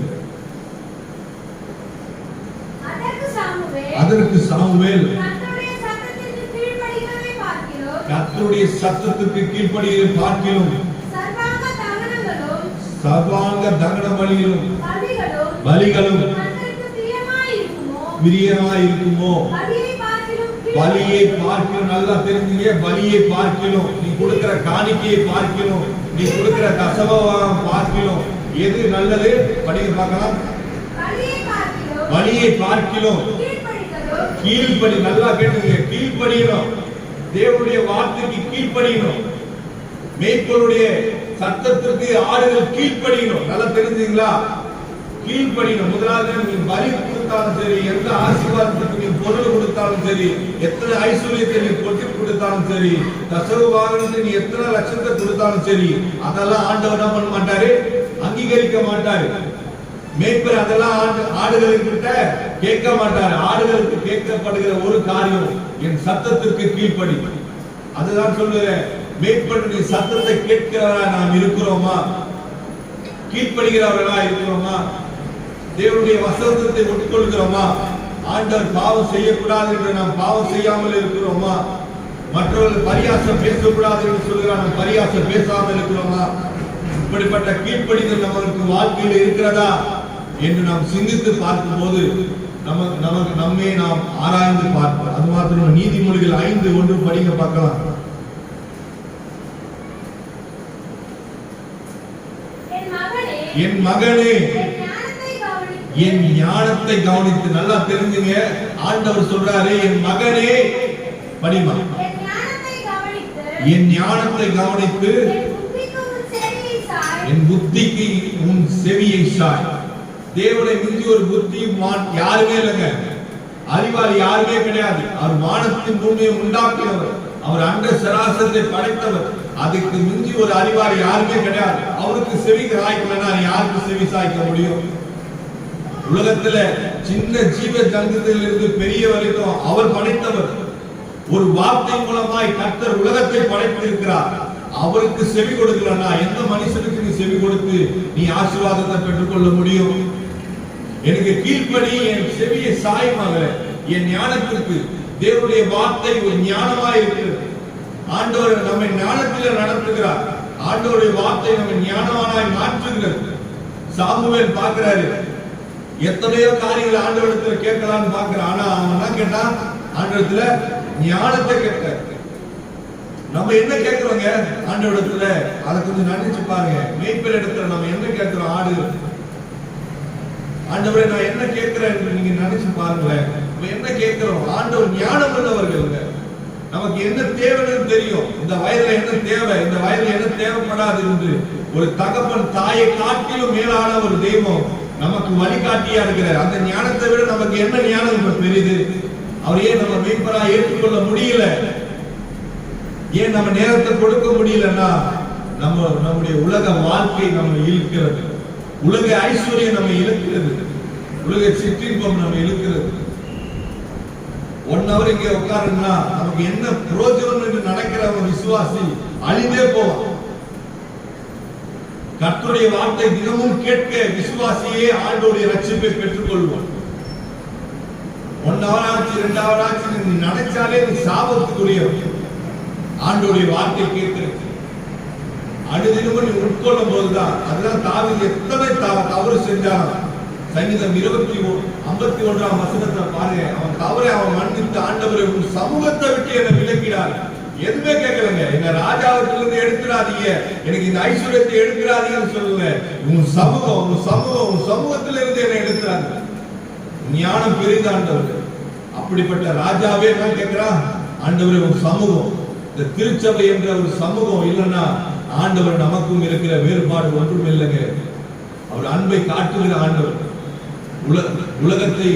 அதற்கு சாமுவேல் கர்த்தருடைய சத்தத்திற்கு கீழ்ப்படிகிறதை பார்க்கிலும் சர்வாங்க தகன பலிகளும் பிரியமாய் இருக்குமோ? பலியை பார்க்கிலும், நல்லா தெரிஞ்சுங்க, பலியை பார்க்கிலும், நீ கொடுக்கிற காணிக்கையை பார்க்கிலும், நீ கொடுக்கிற தசமபாகம் பார்க்கிலும் எது நல்லது? படிக்க பார்க்கலாம். பலியை பார்க்கிலும் கீழ்ப்படி, நல்லா கேட்டுங்க, கீழ்ப்படியணும். தேவனுடைய வார்த்தைக்கு கீழ்ப்படியணும். மேய்ப்பனுடைய சத்தத்திற்கு ஆடுகள் கீழ்ப்படியணும். நல்லா தெரிஞ்சுங்களா? கீழ்ப்படியணும். முதலாவது நீ பலி கொடுத்தாலும் சரி, எந்த ஆசீர்வாதத்துக்கு நீ பொருள் கொடுத்தாலும் சரி, எத்தனை ஐஸ்வர்யத்தை நீ கொடுத்தாலும் சரி, தசவு வாகனத்தை நீ எத்தனை லட்சத்தை கொடுத்தாலும் சரி, அதெல்லாம் ஆண்டவர் என்ன பண்ண மாட்டாரு, அங்கீகரிக்க மாட்டாரு. மேய்ப்பர் அதெல்லாம் ஆடுகளுக்கிட்ட கேட்க மாட்டாரு. ஆடுகளுக்கு கேட்கப்படுகிற ஒரு காரியம், என் சத்தத்திற்கு கீழ்ப்படி. அதுதான் சொல்லுறேன், மேய்ப்பனுடைய சத்தத்தை கேட்கிறவரா நாம் இருக்கிறோமா? கீழ்ப்படுகிறவர்களா இருக்கிறோமா? தேவனுடைய வசனத்தை ஒட்டுக்கொள்கிறோமா? ஆண்டவர் பாவம் செய்யக்கூடாது என்று நாம் பாவம் செய்யாமல் இருக்கிறோமா? மற்றவர்கள் பரியாசம் பேசக்கூடாது என்று சொல்கிறார், நாம் பரியாசம் பேசாமல் இருக்கிறோமா? இப்படிப்பட்ட கீழ்ப்படிதல் நமக்கு வாழ்க்கையில் இருக்கிறதா என்று நாம் சிந்தித்து பார்க்கும் போது நம்மை நாம் ஆராய்ந்து பார்ப்போம். அது மாத்திரம் நீதிமொழிகள் 5:1 படிக்க பார்க்கலாம். என் மகனே என் ஞானத்தை கவனித்து, நல்லா தெரிஞ்சுங்க, ஆண்டவர் சொல்றாரு, என் மகனே படிமா, என் ஞானத்தை கவனித்து என் புத்திக்கு உன் செவியை சாய். தேவனை மிஞ்சி ஒரு புத்திமான் யாருமே இல்லைங்க. அறிவாளி யாருமே கிடையாது. அவர் வானத்தின் பூமியை உண்டாக்கினவர், அவர் அண்ட சராசரத்தை படைத்தவர். அதுக்கு மிஞ்சி ஒரு அறிவாளி யாருமே கிடையாது. அவருக்கு செவி சாய்க்கலன்னா யாருக்கு செவி சாய்க்க முடியும்? உலகத்துல சின்ன ஜீவ ஜந்துகளிலிருந்து பெரிய வரைக்கும் அவர் படைத்தவர். ஒரு வார்த்தை மூலமாய் கர்த்தர் உலகத்தை படைத்திருக்கிறார். அவருக்கு செவி கொடுக்கலன்னா எந்த மனுஷனுக்கு நீ செவி கொடுத்து நீ ஆசீர்வாதத்தை பெற்றுக்கொள்ள முடியும்? எனக்கு கீழ்ப்படி, என் செவியை சாய்மாக என் ஞானத்திற்கு. தேவனுடைய வார்த்தை ஒரு ஞானமாய் இருக்கிறது. ஆண்டவர் நம்மை ஞானத்தில் நடத்துகிறார். ஆண்டவருடைய வார்த்தை நம்மை ஞானவானாய் மாற்றுகிறது. சாமுவேல் பார்க்கிறாரு, எத்தனையோ காரியங்கள் ஆண்டவரிடத்துல கேட்கலாம்னு பார்க்கிறான். ஆனா அவன் என்ன கேட்டான்? ஆண்டவரிடத்துல ஞானத்தை கேட்க. நம்ம என்ன கேட்கிறோங்க ஆண்டவரிடத்துல? அதை கொஞ்சம் நினைச்சு பாருங்க. மேய்ப்பர் இடத்துல நம்ம என்ன கேட்கிறோம்? ஆடு ஆண்டவரே நான் என்ன கேட்கிறேன் என்று நீங்க நினைச்சு பாருங்களேன். நம்ம என்ன கேட்கிறோம்? ஆண்டவர் ஞானம் உள்ளவர்கள். நமக்கு என்ன தேவைன்னு தெரியும். இந்த வயதுல என்ன தேவை, இந்த வயதுல என்ன தேவைப்படாது என்று ஒரு தகப்பன் தாயை காட்டிலும் மேலான ஒரு தெய்வம் நமக்கு வழிகாட்டியா இருக்கிறார். அந்த ஞானத்தை விட நமக்கு என்ன ஞானம் பெரிது? அவர் ஏன் நம்ம மேய்ப்பரா ஏற்றுக்கொள்ள முடியல? ஏன் நம்ம நேரத்தை கொடுக்க முடியலன்னா நம்முடைய உலக வாழ்க்கை நம்ம இழுக்கிறது, உலக ஐஸ்வர்யம் நம்ம இழுக்கிறது, உலக சிற்றின்பம் நம்ம இழுக்கிறது. 1 hour இங்க உட்காருன்னா நமக்கு என்ன பிரயோஜனம் என்று நடக்கிற ஒரு விசுவாசி அழிந்தே போவான். கர்த்தருடைய வார்த்தை தினமும் கேட்க விசுவாசியே ஆண்டவருடைய ரட்சிப்பை பெற்றுக் கொள்வான். 1 hour ஆச்சு 2 hour ஆச்சு நீ நினைச்சாலே நீ சாபத்துக்குரியவன். ஆண்டவருடைய வார்த்தை கேட்கிறது அடுதினமும் நீ உட்கொள்ளும் போதுதான். அதுதான் தாவீது எத்தனை தவறு செஞ்சாலும் சங்கீதம் 51:51 வசனத்தை பாருங்க. அவன் தவறை அவன் மன்னித்து, ஆண்டவரை உன் சமூகத்தை விட்டு என்னை விலக்கினார். எதுவுமே கேட்கலங்க. என்ன ராஜாவிலிருந்து எடுத்துடாதீங்க, எனக்கு இந்த ஐஸ்வர்யத்தை எடுத்துடாதீங்கன்னு சொல்லல. உன் சமூகத்திலிருந்து என்னை எடுத்துறாங்க. ஞானம் பெரிது ஆண்டவர். அப்படிப்பட்ட ராஜாவே என்ன கேட்கிறான்? ஆண்டவரே உன் சமூகம், இந்த திருச்சபை என்ற ஒரு சமூகம் இல்லைன்னா ஆண்டவர் நமக்கும் இருக்கிற வேறுபாடு ஒன்றும் இல்லைங்க. அவர் அன்பை காட்டுகிற ஆண்டவர். உலகத்தை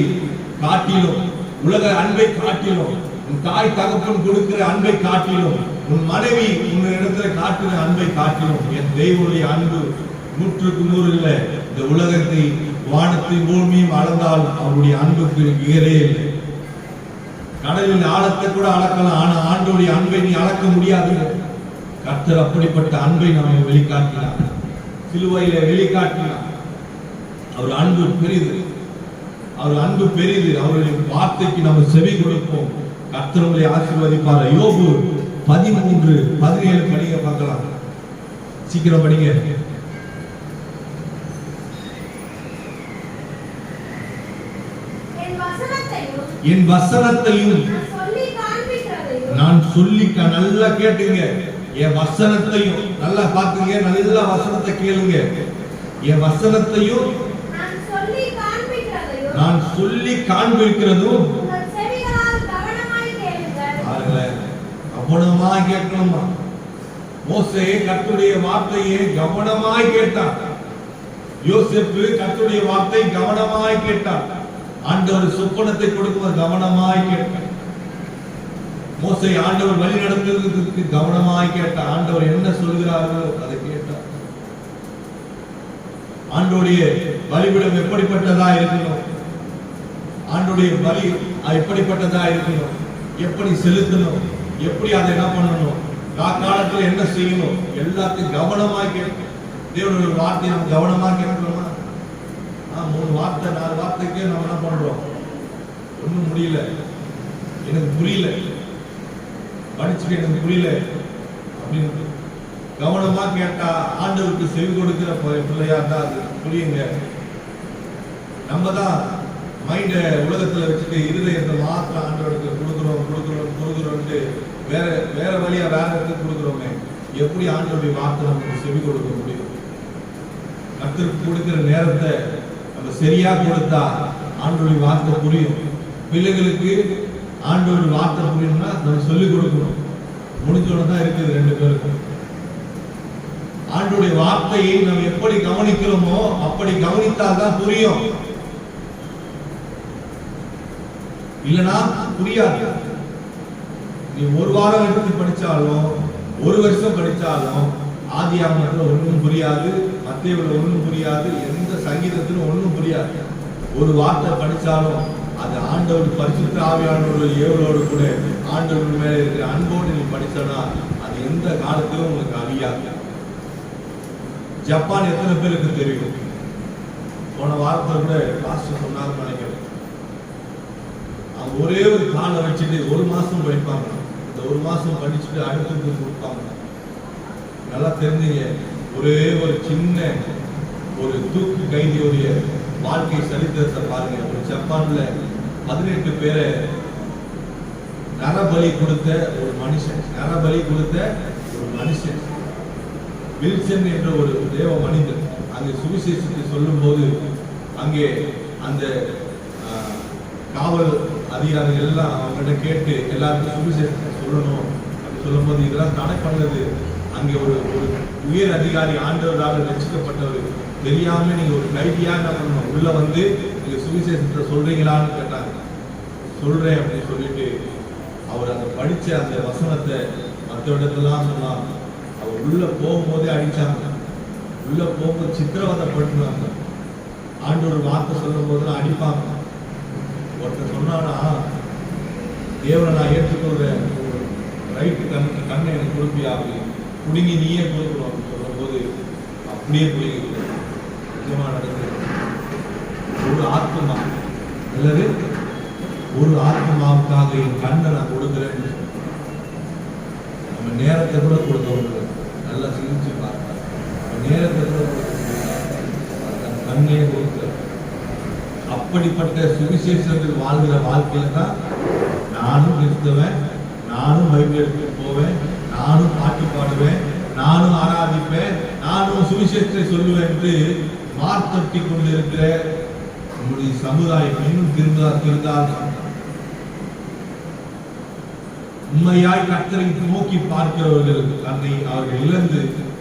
காட்டிலும், உலக அன்பை காட்டிலும், உன் தாய் தகப்பன் கொடுக்கிற அன்பை காட்டிலும், உன் மனைவி உன் இடத்துல காட்டுகிற அன்பை காட்டிலும் என் தெய்வனுடைய அன்பு 100க்கு 100 இல்லை. இந்த உலகத்தை வானத்தை பூமியும் அளந்தால் அவருடைய அன்புக்கு ஈரே இல்லை. கடலின் ஆழத்தை கூட அளக்கலாம், ஆனா ஆண்டவருடைய அன்பை நீ அளக்க முடியாது. கர்த்தர் அப்படிப்பட்ட அன்பை நம்மை வெளிக்காட்டினார், சிலுவையில வெளிக்காட்டினார். அவர் அன்பு பெரிது, அவர் அன்பு பெரிது. அவருடைய வார்த்தைக்கு நம்ம செவி கொடுப்போம். கர்த்தர் உங்களை ஆசீர்வதிப்பார். யோபு 13:17 படிங்க பார்க்கலாம். சீக்கிரம் படிங்க. என் வசனத்தையும் நான் சொல்லி நல்லா கேட்டுங்க. என் வசனத்தையும் நல்லா பாத்துங்க, நல்ல வசனத்தை கேளுங்க. என் வசனத்தையும் நான் சொல்லி காண்பிக்கிறதும் கவனமாய் கேட்கணுமா? மோசே கர்த்தருடைய வார்த்தையை கவனமாய் கேட்டான். யோசேப்பு கர்த்தருடைய வார்த்தை கவனமாய் கேட்டான். ஆண்டவர் சொப்பனத்தை கொடுக்கும்போது கவனமாய் கேட்டான். மோசே ஆண்டவர் வழி நடத்துவதற்கு கவனமாய் கேட்டான். ஆண்டவர் என்ன சொல்கிறாரோ அதை கேட்டார். ஆண்டோடைய பலிபீடம் எப்படிப்பட்டதா இருக்கணும், ஆண்டோடைய பலி எப்படிப்பட்டதா இருக்கணும், எப்படி செலுத்தணும், எப்படி அதை என்ன பண்ணணும், காலத்துல என்ன செய்யணும், எல்லாத்தையும் கவனமாய் கேட்கணும். தேவனுடைய வார்த்தையை நம்ம கவனமா கேட்கணுமா? 3 வார்த்தை 4 வார்த்தைக்கே நம்ம என்ன பண்றோம்? ஒன்றும் முடியல, எனக்கு புரியல, படிச்சுட்டு எனக்கு புரியல அப்படின்னு கவனமா கேட்டா ஆண்டவருக்கு செவி கொடுக்கிற பிள்ளையா தான் அது புரியுங்க. நம்ம தான் மைண்ட உலகத்துல வச்சுட்டு இருதயத்தை மாத்திரம் ஆண்டவருக்கு கொடுக்குறோம் வேற வழியா வேற இடத்துக்கு கொடுக்குறோமே. எப்படி ஆண்டவருடைய வார்த்தை நமக்கு செவி கொடுக்க முடியும்? கர்த்தருக்கு கொடுக்கிற நேரத்தை நம்ம சரியா கொடுத்தா ஆண்டவருடைய வார்த்தை புரியும். பிள்ளைகளுக்கு ஆண்டவருடைய வார்த்தை புரியணும்னா நம்ம சொல்லிக் கொடுக்கணும். முடிஞ்சோட தான் இருக்குது ரெண்டு பேருக்கும். ஆண்டவருடைய வார்த்தையை நாம் எப்படி கவனிக்கிறோமோ அப்படி கவனித்தால் தான் புரியும், இல்லனா புரியாது. நீ ஒரு வாரம் எடுத்து படிச்சாலும் ஒரு வருஷம் படிச்சாலும் ஆதியாகமத்துல ஒன்றும் புரியாது, மத்தேயுல ஒன்றும் புரியாது, எந்த சங்கீதத்திலும் ஒன்றும் புரியாது. ஒரு வார்த்தை படிச்சாலும் அது ஆண்டவர் பரிசுத்த ஆவியானவருடைய ஏவலோடு கூட ஆண்டவர் மேல இருக்கிற அன்போடு நீ படிச்சனா அது எந்த காலத்திலும் உங்களுக்கு அழியாது. ஜப்பான் எத்தனை பேருக்கு தெரியும்? போன வாரத்தில் கூட பாஸ்டர் சொன்னாங்க நினைக்கிறேன். அவங்க ஒரே ஒரு காலை வச்சுட்டு ஒரு மாசம் படிப்பாங்க. இந்த ஒரு மாசம் படிச்சுட்டு அடுத்தது கொடுப்பாங்க. நல்லா தெரிஞ்சுங்க, ஒரே ஒரு சின்ன ஒரு தூக்கு கைதியுடைய வாழ்க்கை சரித்திரத்தை பாருங்க. ஒரு ஜப்பான்ல 18 பேரை நரபலி கொடுத்த ஒரு மனுஷன், நரபலி கொடுத்த ஒரு மனுஷன் வில்சன் என்ற ஒரு தேவ மனிதன் அங்கே சுவிசேஷத்தை சொல்லும் போது அங்கே அந்த காவல் அதிகாரிகள் எல்லாம் அவங்கள்ட்ட கேட்டு எல்லாருக்கும் சுவிசேஷத்தை சொல்லணும் அப்படி சொல்லும் போது இதெல்லாம் தடை பண்ணது. அங்கே ஒரு உயர் அதிகாரி ஆண்டவராக ரட்சிக்கப்பட்டவர் தெரியாம நீங்க ஒரு கைதியாக உள்ள வந்து நீங்க சுவிசேஷத்தை சொல்றீங்களான்னு கேட்டாங்க. சொல்றேன் அப்படின்னு சொல்லிட்டு அவர் அந்த படிச்ச அந்த வசனத்தை மற்ற இடத்துலாம் சொன்னாங்க. அவர் உள்ள போகும்போதே அடிச்சாங்க, உள்ள போகும்போது சித்திரவதைப்படுத்தினாங்க. ஆண்டவர் வார்த்தை சொல்லும் போதெல்லாம் அடிப்பாங்க. ஒருத்தர் சொன்னானா, தேவனை நான் ஏற்றுக்கொள்றேன், ரைட்டு கண்ணை எனக்கு கொடுப்பியா அப்படி குடுங்கி நீயே கொடுக்கணும் அப்படின்னு சொல்லும் போது அப்படியே புரியுது. நிஜமா நடக்குது. ஒரு ஆத்மா அல்லது ஒரு ஆத்மாவுக்காக என் கண்ணை நான் கொடுக்குறேன்னு நம்ம நேரத்தை கூட கொடுத்தவங்க நல்லா சிந்திச்சு பார்க்கலாம். நேரத்தை கூட கண்ணையே கொடுக்க அப்படிப்பட்ட சுவிசேஷத்தில் வாழ்கிற வாழ்க்கையில தான் நானும் கிறிஸ்தவன், நானும் பைபிள் எடுத்து போவேன், நானும் பாட்டு பாடுவேன், நானும் ஆராதிப்பேன், நானும் சுவிசேஷத்தை சொல்லுவேன் என்று மார்த்தட்டி கொண்டு இருக்கிற நம்முடைய சமுதாயம் இன்னும் திருந்தால் உண்மையாய் கர்த்தரை நோக்கி பார்க்கிறவர்கள் தன்னை அவர்கள் இழந்து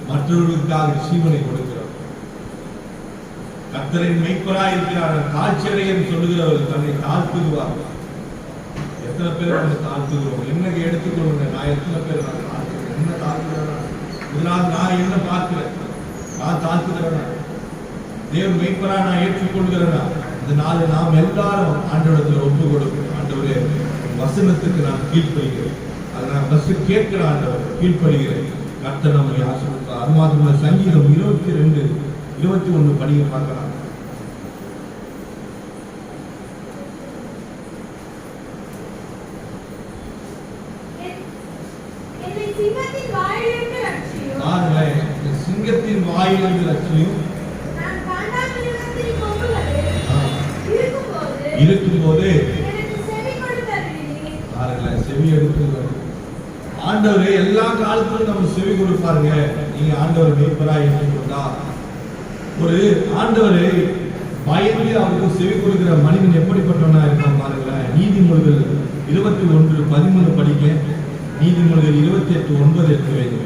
மற்றவர்களுக்காக ஜீவனை கொடுக்கிறார். கர்த்தரின் மெய்ப்பராய் இருக்கிறார்கள், தாழ்ச்சியடையன்னு சொல்லுகிறவர்கள் தன்னை தாழ்த்துவார்கள். எத்தனை பேர் நம்ம தாழ்த்துகிறோம்? என்ன எடுத்துக்கொள்ளுங்க, நான் எத்தனை பேர் நான் தாழ்த்துக்கிறேன்? என்ன தாழ்த்துகிறேன்? இதனால் நான் என்ன பார்க்கிறேன்? நான் தாழ்த்துகிறேன். தேவன் மெய்ப்பரா நான் ஏற்றுக்கொள்கிறேன். இதனால நாம் எல்லாரும் ஆண்டவரத்தில் ஒப்பு கொடுக்கிறோம். ஆண்டவரே வசனத்துக்கு நான் கீழ்ப்படுகிறேன், அதை நான் பஸ்ட் கேட்கிற ஆண்டவர் கீழ்ப்படுகிறேன். கர்த்தர் நம்மை ஆசீர்வதிப்பார். அது மாத்திரமல்ல, சங்கீதம் 22:21 படிக்க பார்க்கலாம். சிங்கத்தின் வாயிலிருந்து ரட்சியும் இருக்கும்போது செவி எடுத்து ஆண்டவரே எல்லா காலத்திலும் நம்ம செவி கொடுப்பாருங்க. நீங்க ஆண்டவர் மெய்ப்பராய் ஏற்றுக்கொண்டா ஒரு ஆண்டவரை பயந்து அவருக்கு செவி கொடுக்கிற மனிதன் எப்படிப்பட்டவனா இருக்கான் பாருங்களேன். நீதிமொழிகள் 21:13 படிக்க, நீதிமொழிகள் 28:9 எடுத்து வைங்க.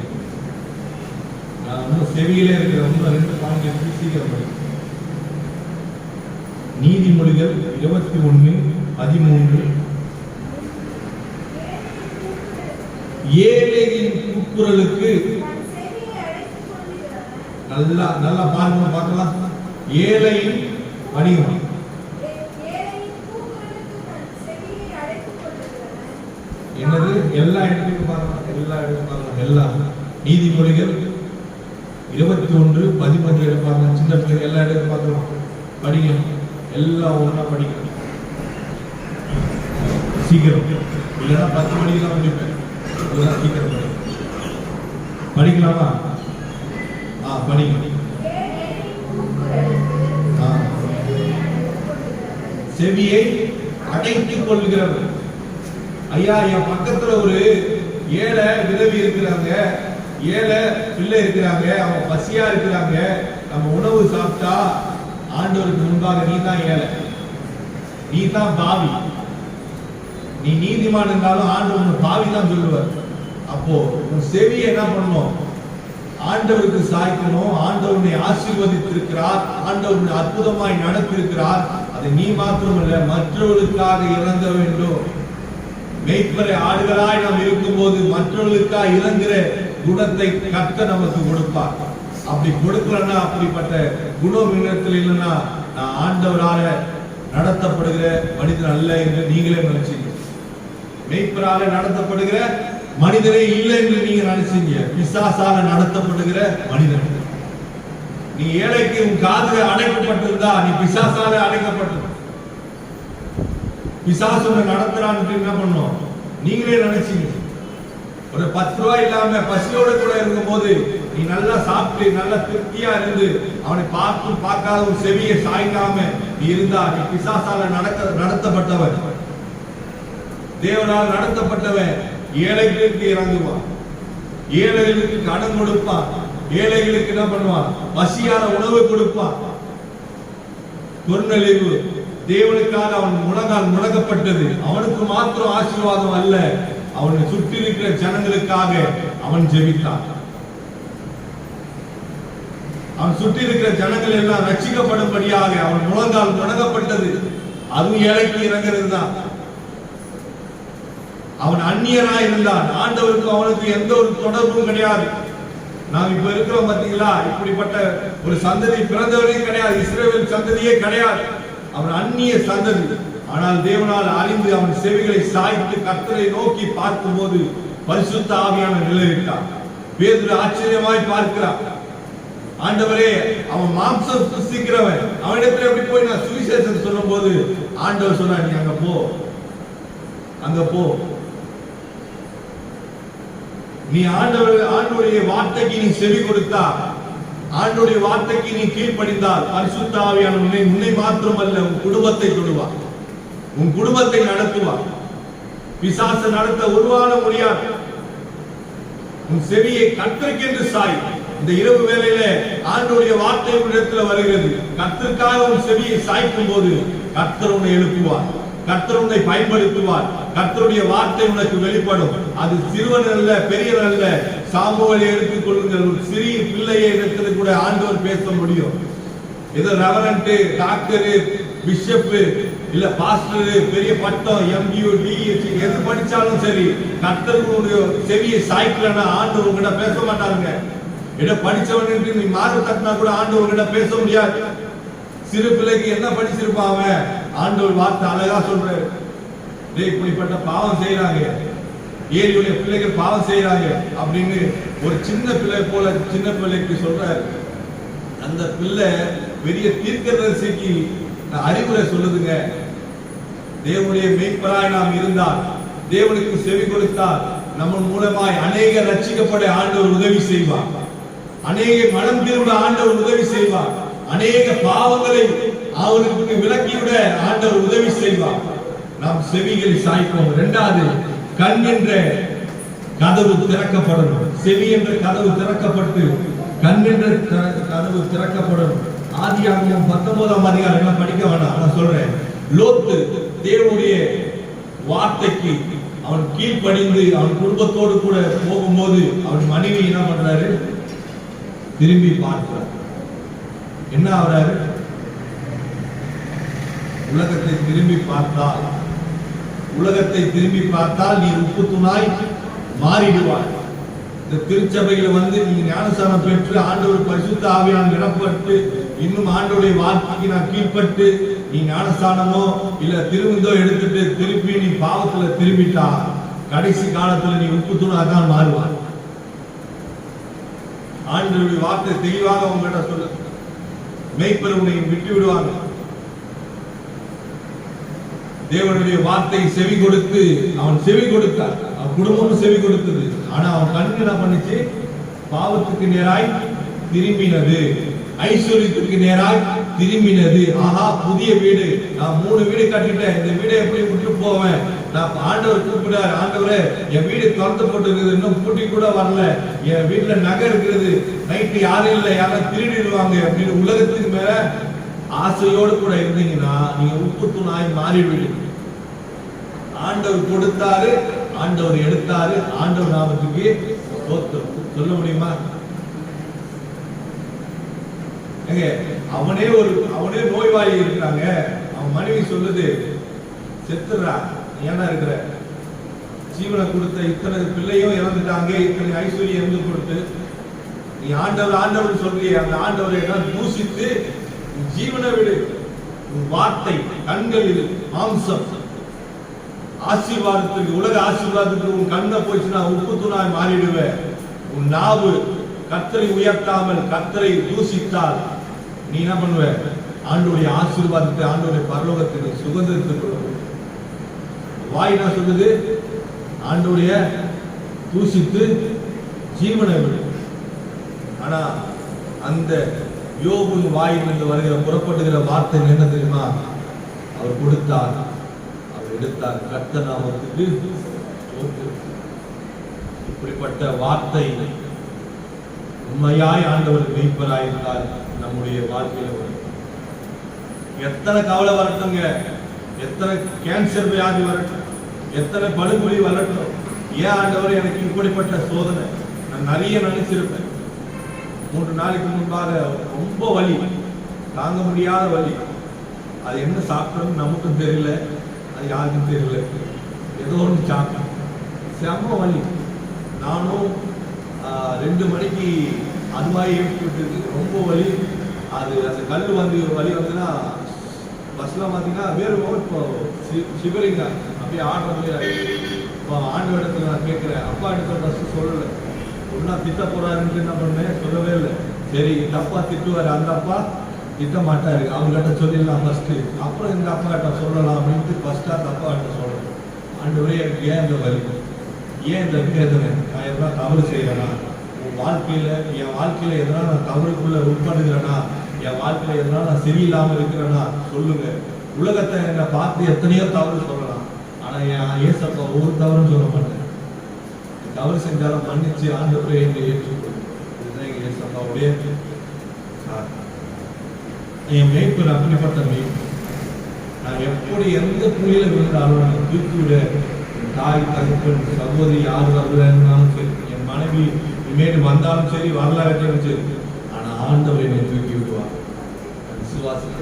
நான் செவியிலே இருக்கிற 2 பாயிண்ட் சீக்கிரம் படிக்க. நீதிமொழிகள் 21:13 ஏழையின் கூக்குரலுக்கு நல்லா நல்லா பாருங்க பார்க்கலாம். ஏழையின் வணிகம் என்னது? எல்லா இடத்துக்கும் பார்க்கலாம், எல்லா இடத்துக்கும் பார்க்கலாம். எல்லா நீதிமொழிகள் 21:13 எடுப்பாங்க. சின்ன பிள்ளைங்க எல்லா இடத்துக்கும் பார்க்கலாம். படிங்க, எல்லாம் ஒன்றா படிக்கணும் சீக்கிரம், இல்லைன்னா 10 மணிக்கெல்லாம் முடிப்பேன். அதெல்லாம் சீக்கிரம் படிக்கலாமா? படிங்க. செவியை அடைத்துக் கொள்கிறவர். ஐயா, என் பக்கத்துல ஒரு ஏழை விதவி இருக்கிறாங்க, ஏழை பிள்ளை இருக்கிறாங்க, அவங்க பசியா இருக்கிறாங்க. நம்ம உணவு சாப்பிட்டா ஆண்டவருக்கு முன்பாக நீ தான் ஏழை, நீ தான் பாவி. நீ நீதிமான் என்றாலும் ஆண்டவர் பாவி தான் சொல்லுவார். அப்போ உன் செவியை என்ன பண்ணணும்? ஆண்டவருக்கு சாய்க்கணும். ஆண்டவனை ஆசீர்வதித்திருக்கிறார், ஆண்டவனை அற்புதமாய் நடத்திருக்கிறார். அதை நீ மாத்திரமல்ல, மற்றவர்களுக்காக இறங்க வேண்டும். மேய்ப்பரை ஆடுகளாய் நாம் இருக்கும்போது மற்றவர்களுக்காக இறங்குற குணத்தை கர்த்தர் நமக்கு கொடுப்பார். அப்படி கொடுக்கலன்னா, அப்படிப்பட்ட குணம் இடத்துல இல்லைன்னா, நான் ஆண்டவரால நடத்தப்படுகிற மனிதன் அல்ல என்று நீங்களே நினைச்சீங்க. மேய்ப்பரால நடத்தப்படுகிற மனிதனே இல்லை என்று நீங்க நினைச்சீங்க. பிசாசால நடத்தப்படுகிற மனிதன். நீ ஏழைக்கு உன் காதுல அடைக்கப்பட்டிருந்தா நீ பிசாசால அடைக்கப்பட்ட. பிசாசு நடத்துறான்னு என்ன பண்ணும்? நீங்களே நினைச்சீங்க. ஒரு 10 ரூபாய் இல்லாம பசியோட கூட இருக்கும் போது நீ நல்லா சாப்பிட்டு நல்லா திருப்தியா இருந்து அவனை பார்க்காத ஒரு செவியை சாய்க்காம நீ இருந்தா நீ பிசாசால நடத்தப்பட்டவன். தேவனால் நடத்தப்பட்டவன் ஏழைகளுக்கு இறங்குவான், ஏழைகளுக்கு கடன் கொடுப்பான், ஏழைகளுக்கு என்ன பண்ணுவான்? பசியான உணவு கொடுப்பான். பொருளழிவு தேவனுக்காக அவன் முழங்கால் முழங்கப்பட்டது. அவனுக்கு மாத்திரம் ஆசீர்வாதம் அல்ல, அவனை சுற்றி இருக்கிற ஜனங்களுக்காக அவன் ஜெபித்தான். அவன் சுற்றி இருக்கிற ஜனங்கள் எல்லாம் ரட்சிக்கப்படும்படியாக அவன் முழங்கால் முழங்கப்பட்டது. அதுவும் ஏழைக்கு இறங்குறது தான். அவன் அந்நியனாய் இருந்தான். ஆண்டவருக்கு அவனுக்கு எந்த ஒரு தொடர்பும் கிடையாது. நாம் இப்ப இருக்கிறோம் பாத்தீங்களா, இப்படிப்பட்ட ஒரு சந்ததி பிறந்தவரே கிடையாது. இஸ்ரவேல் சந்ததியே கிடையாது. அவன் அந்நிய சந்ததி. ஆனால் தேவனால் அறிந்து அவன் செவிகளை சாய்த்து கர்த்தரை நோக்கி பார்க்கும் போது பரிசுத்த ஆவியான நிலையிட்டான். பேதுரு ஆச்சரியமாய் பார்க்கிறான். ஆண்டவரே, அவன் மாம்சம் புசிக்கிறவன், அவனிடத்துல எப்படி போய் நான் சுவிசேஷம் சொல்லும் போது ஆண்டவர் சொன்னார், நீ அங்க போ, அங்க போ. நீ ஆண்டவருடைய வார்த்தைக்கு நீ செவி கொடுத்தா, ஆண்டவருடைய வார்த்தைக்கு நீ கீழ்ப்படிந்தால் பரிசுத்த ஆவியான உன்னை மாத்திரமல்ல உன் குடும்பத்தை தொடுவார், உன் குடும்பத்தை நடத்துவார். பிசாசு நடத்த உருவான முடியாது. உன் செவியை கர்த்தருக்கென்று சாய். இந்த இரவு வேளையில ஆண்டவருடைய வார்த்தை இடத்துல வருகிறது. கர்த்தருக்காக உன் செவியை சாய்க்கும் போது கர்த்தர் உன்னை எழுப்புவார், கர்த்தர் உன்னை பயன்படுத்துவார். கர்த்தருடைய வார்த்தை உனக்கு வெளிப்படும். அது சிறுவன் அல்ல, பெரியவன் அல்ல. சாமுவேலை எடுத்துக் கொள்ளுங்கள். ஒரு சிறிய பிள்ளையை இடத்துல கூட ஆண்டவர் பேச முடியும். ஏதோ ரெவரண்ட், டாக்டர், பிஷப், இல்ல பாஸ்டர், பெரிய பட்டம், MBA, DSc எது படிச்சாலும் சரி, கர்த்தருடைய செவியை சாய்க்கலன்னா ஆண்டவர் உங்ககிட்ட பேச மாட்டாருங்க. இட படிச்சவனுக்கு நீ மாறு தட்டினா கூட ஆண்டவர் உங்ககிட்ட பேச முடியாது. சிறு பிள்ளைக்கு என்ன படிச்சிருப்பான் அவன்? ஆண்டவர் வார்த்தை அழகா சொல்றாரு. இப்படிப்பட்ட பாவம் செய்யறாங்க, ஏழையுடைய பிள்ளைகள் பாவம் செய்யறாங்க அப்படின்னு ஒரு சின்ன பிள்ளை போல சின்ன பிள்ளைக்கு சொல்றாரு. அந்த பிள்ளை பெரிய தீர்க்கதரிசிக்கு அறிவுரை சொல்லுதுங்க. தேவனுடைய மேய்ப்பராய் நாம் இருந்தால், தேவனுக்கு செவி கொடுத்தால், நம்ம மூலமாய் அநேக ரட்சிக்கப்பட ஆண்டவர் உதவி செய்வார். அநேக மனம் திரும்ப ஆண்டவர் உதவி செய்வார். அநேக பாவங்களை அவருக்கு விலக்கிவிட ஆண்டவர் உதவி செய்வார். நாம் செவிகளை சாய்ப்போம். இரண்டாவது, கண் என்ற கதவு திறக்கப்படணும். செவி என்ற கதவு திறக்கப்பட்டு கண் என்ற கதவு திறக்கப்படணும். ஆதியாகமம் 19ஆம் அதிகாரம் படிக்க வேண்டாம், நான் சொல்றேன். லோத்து தேவனுடைய வார்த்தைக்கு அவன் கீழ்ப்படிந்து அவன் குடும்பத்தோடு கூட போகும்போது அவன் மனைவி என்ன பண்றாரு? திரும்பி பார்க்கிறார். என்ன ஆகிறாரு? உலகத்தை திரும்பி பார்த்தால், உலகத்தை திரும்பி பார்த்தால் நீ உப்பு தூணாய் மாறிடுவாய். இந்த திருச்சபையில வந்து நீங்க ஞானஸ்நானம் பெற்று ஆண்டவர் பரிசுத்த ஆவியால் நிரப்பட்டு இன்னும் ஆண்டவருடைய வார்த்தைக்கு நான் கீழ்பட்டு நீ ஞானஸ்நானமோ இல்ல திருவிந்தோ எடுத்துட்டு திருப்பி நீ பாவத்துல திரும்பிட்டா கடைசி காலத்துல நீ உப்பு தூணாதான் மாறுவார். ஆண்டவருடைய வார்த்தை தெளிவாக உங்ககிட்ட சொல்ல, மேய்ப்பர் உன்னை விட்டு விடுவாங்க. தேவனுடைய வார்த்தை செவி கொடுத்து அவன் செவி கொடுத்தான், அவன் குடும்பமும் செவி கொடுத்தது. ஆனா அவன் கண்ணு என்ன பண்ணுச்சு? பாவத்துக்கு நேராய் திரும்பினது, ஐஸ்வர்யத்துக்கு நேராய் திரும்பினது. ஆஹா, புதிய வீடு, நான் 3 வீடு கட்டிட்டேன், இந்த வீடை எப்படி விட்டு போவேன்? நான் ஆண்டவர் கூப்பிடாரு, ஆண்டவரே என் வீடு திறந்து போட்டு இருக்குது, இன்னும் பூட்டி கூட வரல, என் வீட்டுல நகை இருக்கிறது, நைட்டு யாரும் இல்லை, யாரும் திருடிடுவாங்க அப்படின்னு உலகத்துக்கு மேல ஆசையோடு கூட இருந்தீங்கன்னா நீங்க உப்பு தூணாய் மாறிவிடுவீங்க. ஆண்டவர் கொடுத்தாரு, ஆண்டவர் எடுத்தாரு. ஆண்டவர் நாமத்துக்கு ஸ்தோத்திரம். சொல்ல முடியுமா? அவனே நோய்வாளி இருக்கிறாங்க. அவன் மனைவி சொல்லுது, செத்துறா, ஏன்னா இருக்கிற ஜீவனை கொடுத்த இத்தனை பிள்ளையும் இறந்துட்டாங்க, இத்தனை ஐஸ்வர்யம் இருந்து கொடுத்து நீ ஆண்டவர் சொல்றிய, அந்த ஆண்டவரை எல்லாம் தூசித்து ஜீவனை விடு. உன் வார்த்தை கண்களில் மாம்சம், ஆசீர்வாதத்துக்கு, உலக ஆசீர்வாதத்துக்கு உன் கண்ணை போச்சுன்னா உப்பு தூணாய் மாறிடுவேன். உன் நாவு கர்த்தரை உயர்த்தாமல் கர்த்தரை தூசித்தால் நீ என்ன பண்ணுவ? ஆண்டோடைய ஆசீர்வாதத்தை, ஆண்டோடைய பரலோகத்தை சுதந்திரத்துக்கு வாய் என்ன சொல்லுது? ஆண்டோடைய தூசித்து ஜீவனை விடு. ஆனா அந்த யோபுவின் வாயிலிருந்து வருகிற புறப்படுகிற வார்த்தை என்ன தெரியுமா? அவர் கொடுத்தார், அவர் எடுத்தார். கர்த்தர் நாமத்துக்கு இப்படிப்பட்ட வார்த்தை உண்மையாய் ஆண்டவர் மெய்ப்பராயிருந்தால் நம்முடைய வாழ்க்கையில வரும். எத்தனை கவலை வரட்டுங்க, எத்தனை கேன்சர் வியாதி வரட்டும், எத்தனை படுகொலி வரட்டும், ஏன் ஆண்டவர் எனக்கு இப்படிப்பட்ட சோதனை? நான் நிறைய நினைச்சிருப்பேன். 3 நாளைக்கு முன்பாக ரொம்ப வலி, தாங்க முடியாத வலி. அது என்ன சாப்பிட்டோம்னு நமக்கும் தெரியல, அது யாருக்கும் தெரியல. ஏதோ ஒன்று சாப்பிட்டோம், செம்ம வலி. நானும் 2 மணிக்கு அது மாதிரி ஏற்றி விட்டுருக்கு, ரொம்ப வலி. அது அந்த கல் வந்து வலி வந்துன்னா பஸ்ல பார்த்தீங்கன்னா வேறு இப்போ சிவரிங்க அப்படியே ஆடுறது. இப்போ ஆண்டு இடத்துல நான் கேட்குறேன், அப்பா இடத்துல ஃபஸ்ட்டு சொல்லலை, ஒன்றா திட்ட போறாருன்னு என்ன பண்ணேன், சொல்லவே இல்லை. சரி, இந்த அப்பா திட்டுவார், அந்த அப்பா திட்ட மாட்டாரு, அவங்ககிட்ட சொல்லிடலாம் ஃபர்ஸ்ட், அப்புறம் இந்த அப்பா கிட்ட சொல்லலாம் அப்படின்ட்டு ஃபர்ஸ்டா அந்த அப்பா கிட்ட சொல்லணும். ஆண்டவரே, எனக்கு ஏன் இந்த வலி, ஏன் இந்த வேதனை, நான் எதனா தவறு செய்யறேனா, உன் வாழ்க்கையில, என் வாழ்க்கையில எதனா நான் தவறுக்குள்ள உட்படுகிறேனா, என் வாழ்க்கையில எதனா நான் சரியில்லாம இருக்கிறேனா சொல்லுங்க. உலகத்தை என்னை பார்த்து எத்தனையோ தவறு சொல்லலாம், ஆனா என் ஏசப்பா ஒரு தவறுன்னு சொல்ல மாட்டேன். தவறு செஞ்சாலும் மன்னிச்சு ஆண்டவரே என்னை ஏற்றுக்கொள்ளும். இதுதான் எங்க ஏசப்பாவுடைய என் மேய்ப்பர். அப்படிப்பட்ட மேய்ப்பு நான் எப்படி எந்த புள்ளியில விழுந்தாலும் நான் தூக்கி விட தாய், தகப்பன், சகோதரி யார் வரலன்னாலும் சரி, என் மனைவி இனிமேட்டு வந்தாலும் சரி, வரலாற்றாலும் சரி, ஆனா ஆண்டவர் என்னை தூக்கி விடுவார். விசுவாசம்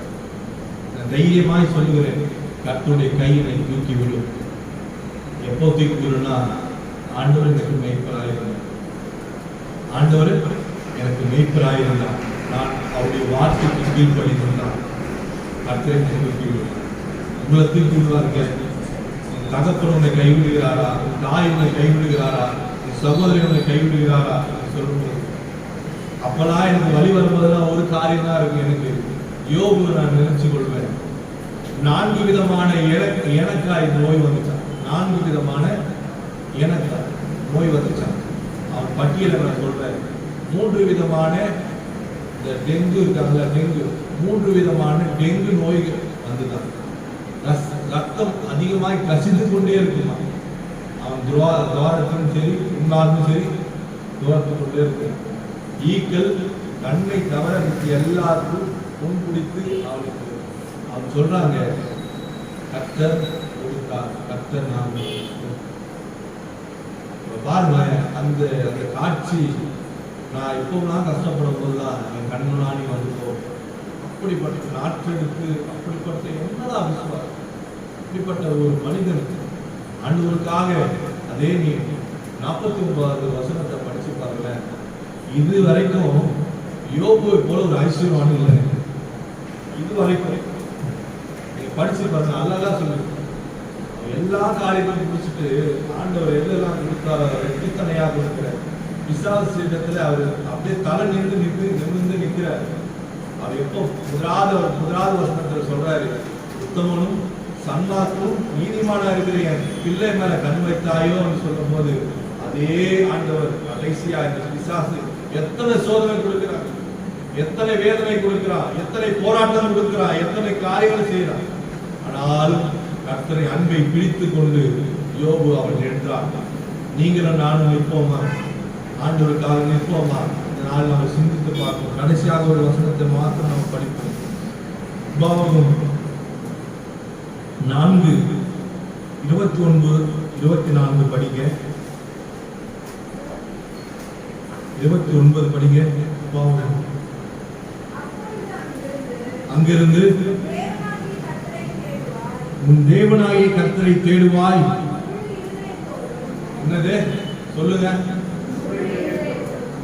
நான் தைரியமாய் சொல்லுகிறேன், கர்த்தருடைய கை என்னை தூக்கி விடும். எப்போ தூக்கி விடும்னா, ஆண்டவர் எனக்கு மேய்ப்பராயிருந்தார், ஆண்டவர் எனக்கு மேய்ப்பராயிருந்தார், நான் அவருடைய வார்த்தைக்கு கீழ்ப்படிந்தார், கர்த்தரை என்னை தூக்கி விடுவார். உங்களை தூக்கி விடுவாருங்க. தகப்பன் உன்னை கைவிடுகிறாரா, தாய் உன்னை கைவிடுகிறாரா, சகோதரி உன்னை கைவிடுகிறாரா சொல்லும்போது, அப்பெல்லாம் எனக்கு வழி வரும்போதெல்லாம் ஒரு காரியம் தான் இருக்கு எனக்கு. யோபு நான் நினைச்சு கொள்வேன். 4 விதமான எனக்காய் நோய் வந்துச்சான். 4 விதமான எனக்காய் நோய் வந்துச்சான். அவன் பட்டியலை நான் சொல்றேன். 3 விதமான இந்த டெங்கு இருக்காங்கல்ல, டெங்கு, 3 விதமான டெங்கு நோய்கள் வந்துதான். ரத்தம் அதிகமாய் கசிந்து கொண்டே இருக்குமா. அவன் துவாரத்திலும் சரி, உண்ணாலும் சரி, துவாரத்து கொண்டே இருக்கும். ஈக்கள் கண்ணை தவிர எல்லாருக்கும் முன் பிடித்து அவனுக்கு அவன் சொல்றாங்க, கர்த்தர் கொடுத்தார், கர்த்தர் நான். பாருங்களேன், அந்த அந்த காட்சி நான் இப்போலாம் கஷ்டப்படும் போதுதான் என் கண் முன்னாடி வந்துட்டோம். அப்படிப்பட்ட நாட்களுக்கு அப்படிப்பட்ட என்னதான் விசுவாசம், இப்படிப்பட்ட ஒரு மனிதனுக்கு ஆண்டவருக்காக அதே நீ 49வது வசனத்தை படிச்சு பாருங்க. இது வரைக்கும் யோபுவை போல ஒரு ஐஸ்வர்யவான் இல்லை. இது வரைக்கும் நீங்க படிச்சு பாருங்க, அழகா சொல்லு. எல்லா காரியத்தையும் முடிச்சுட்டு ஆண்டவர் எல்லாம் கொடுத்தாரு, எத்தனையா கொடுக்கிறார். பிசாசு இடத்துல அவர் அப்படியே தலை நிமிர்ந்து நிற்கிறார். அவர் எப்போ முதலாவது வசனத்தில் சொல்றாரு, உத்தமனும் சன்னாக்கும் நீதிமான இருக்கிற என் பிள்ளை மேல கண் வைத்தாயோ சொல்லும் போது, அதே ஆண்டவர் கடைசியா இந்த பிசாசு எத்தனை சோதனை கொடுக்கிறார், எத்தனை வேதனை கொடுக்கிறார், எத்தனை போராட்டம் கொடுக்கிறார், எத்தனை காரியங்கள் செய்யறார். ஆனாலும் கர்த்தரை அன்பை பிடித்து கொண்டு யோபு அவன் எடுத்தார். நீங்களும் நானும் நிற்போமா, ஆண்டவருக்காக நிற்போமா? இந்த நாள் நம்ம சிந்தித்து பார்ப்போம். கடைசியாக ஒரு வசனத்தை மாத்திரம் நம்ம படிப்போம். உபாகமம் 4:29 24 படிங்க, 29 படிங்க. அங்கிருந்து உன் தேவனாகிய கர்த்தரை தேடுவாய். என்னது சொல்லுங்க?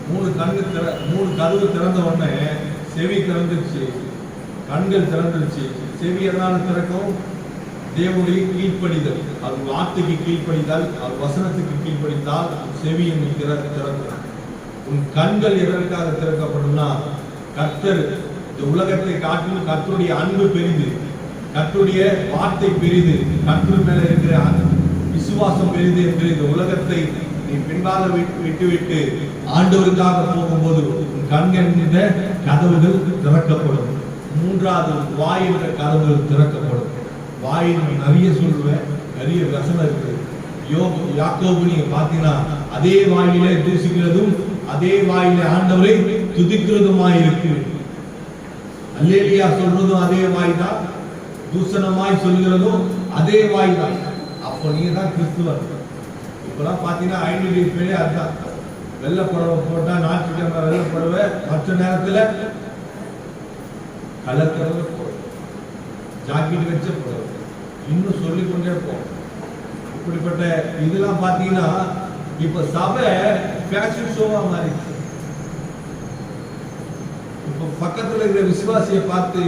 3 கதவு திறந்த உடனே செவி திறந்துருச்சு, கண்கள் திறந்துருச்சு. செவி எதனால திறக்கும்? தேவனுடைய கீழ்ப்படிதல், அது வார்த்தைக்கு கீழ்ப்படிதால், அது வசனத்துக்கு கீழ்ப்படித்தால் செவி திறக்கும். உன் கண்கள் எதற்காக திறக்கப்படும்னா, கர்த்தர் இந்த உலகத்தை காட்டிலும் கர்த்தருடைய அன்பு பெரிது, கர்த்தருடைய வார்த்தை பெரிது, கர்த்தர் மேல இருக்கிற விசுவாசம் பெரிது என்று இந்த உலகத்தை நீ பின்பாக விட்டுவிட்டு ஆண்டவருக்காக போகும்போது உன் கண்கள் என்ற கதவுகள் திறக்கப்படும். 3வது வாய் என்ற கதவுகள் திறக்கப்படும். வாய் நிறைய சொல்லுவேன், நிறைய வசனம் இருக்கு. யாக்கோபு நீங்க பாத்தீங்கன்னா அதே வாயிலே தூசிக்கிறதும் அதே வாயிலே ஆண்டவரை துதிக்கிறதுமாயிருக்கு. அல்லேலியா சொல்றதும் அதே வாய் தான், தூசணமாய் சொல்கிறதும் அதே வாய் தான். அப்போ நீங்க தான் கிறிஸ்துவர். இப்பெல்லாம் பாத்தீங்கன்னா ஐடென்டிஃபையே அதுதான். வெள்ளை புடவை போட்டா ஞாயிற்றுக்கிழமை வெள்ளை புடவை, மற்ற நேரத்துல கலர் கலர் புடவை, ஜாக்கெட் வச்ச புடவை, இன்னும் சொல்லிக்கொண்டே போகும். இப்படிப்பட்ட இதெல்லாம் பாத்தீங்கன்னா இப்ப சபை ஃபேஷன் ஷோவா மாறிடுச்சு. இப்ப பக்கத்துல இருக்கிற விசுவாசியை பார்த்து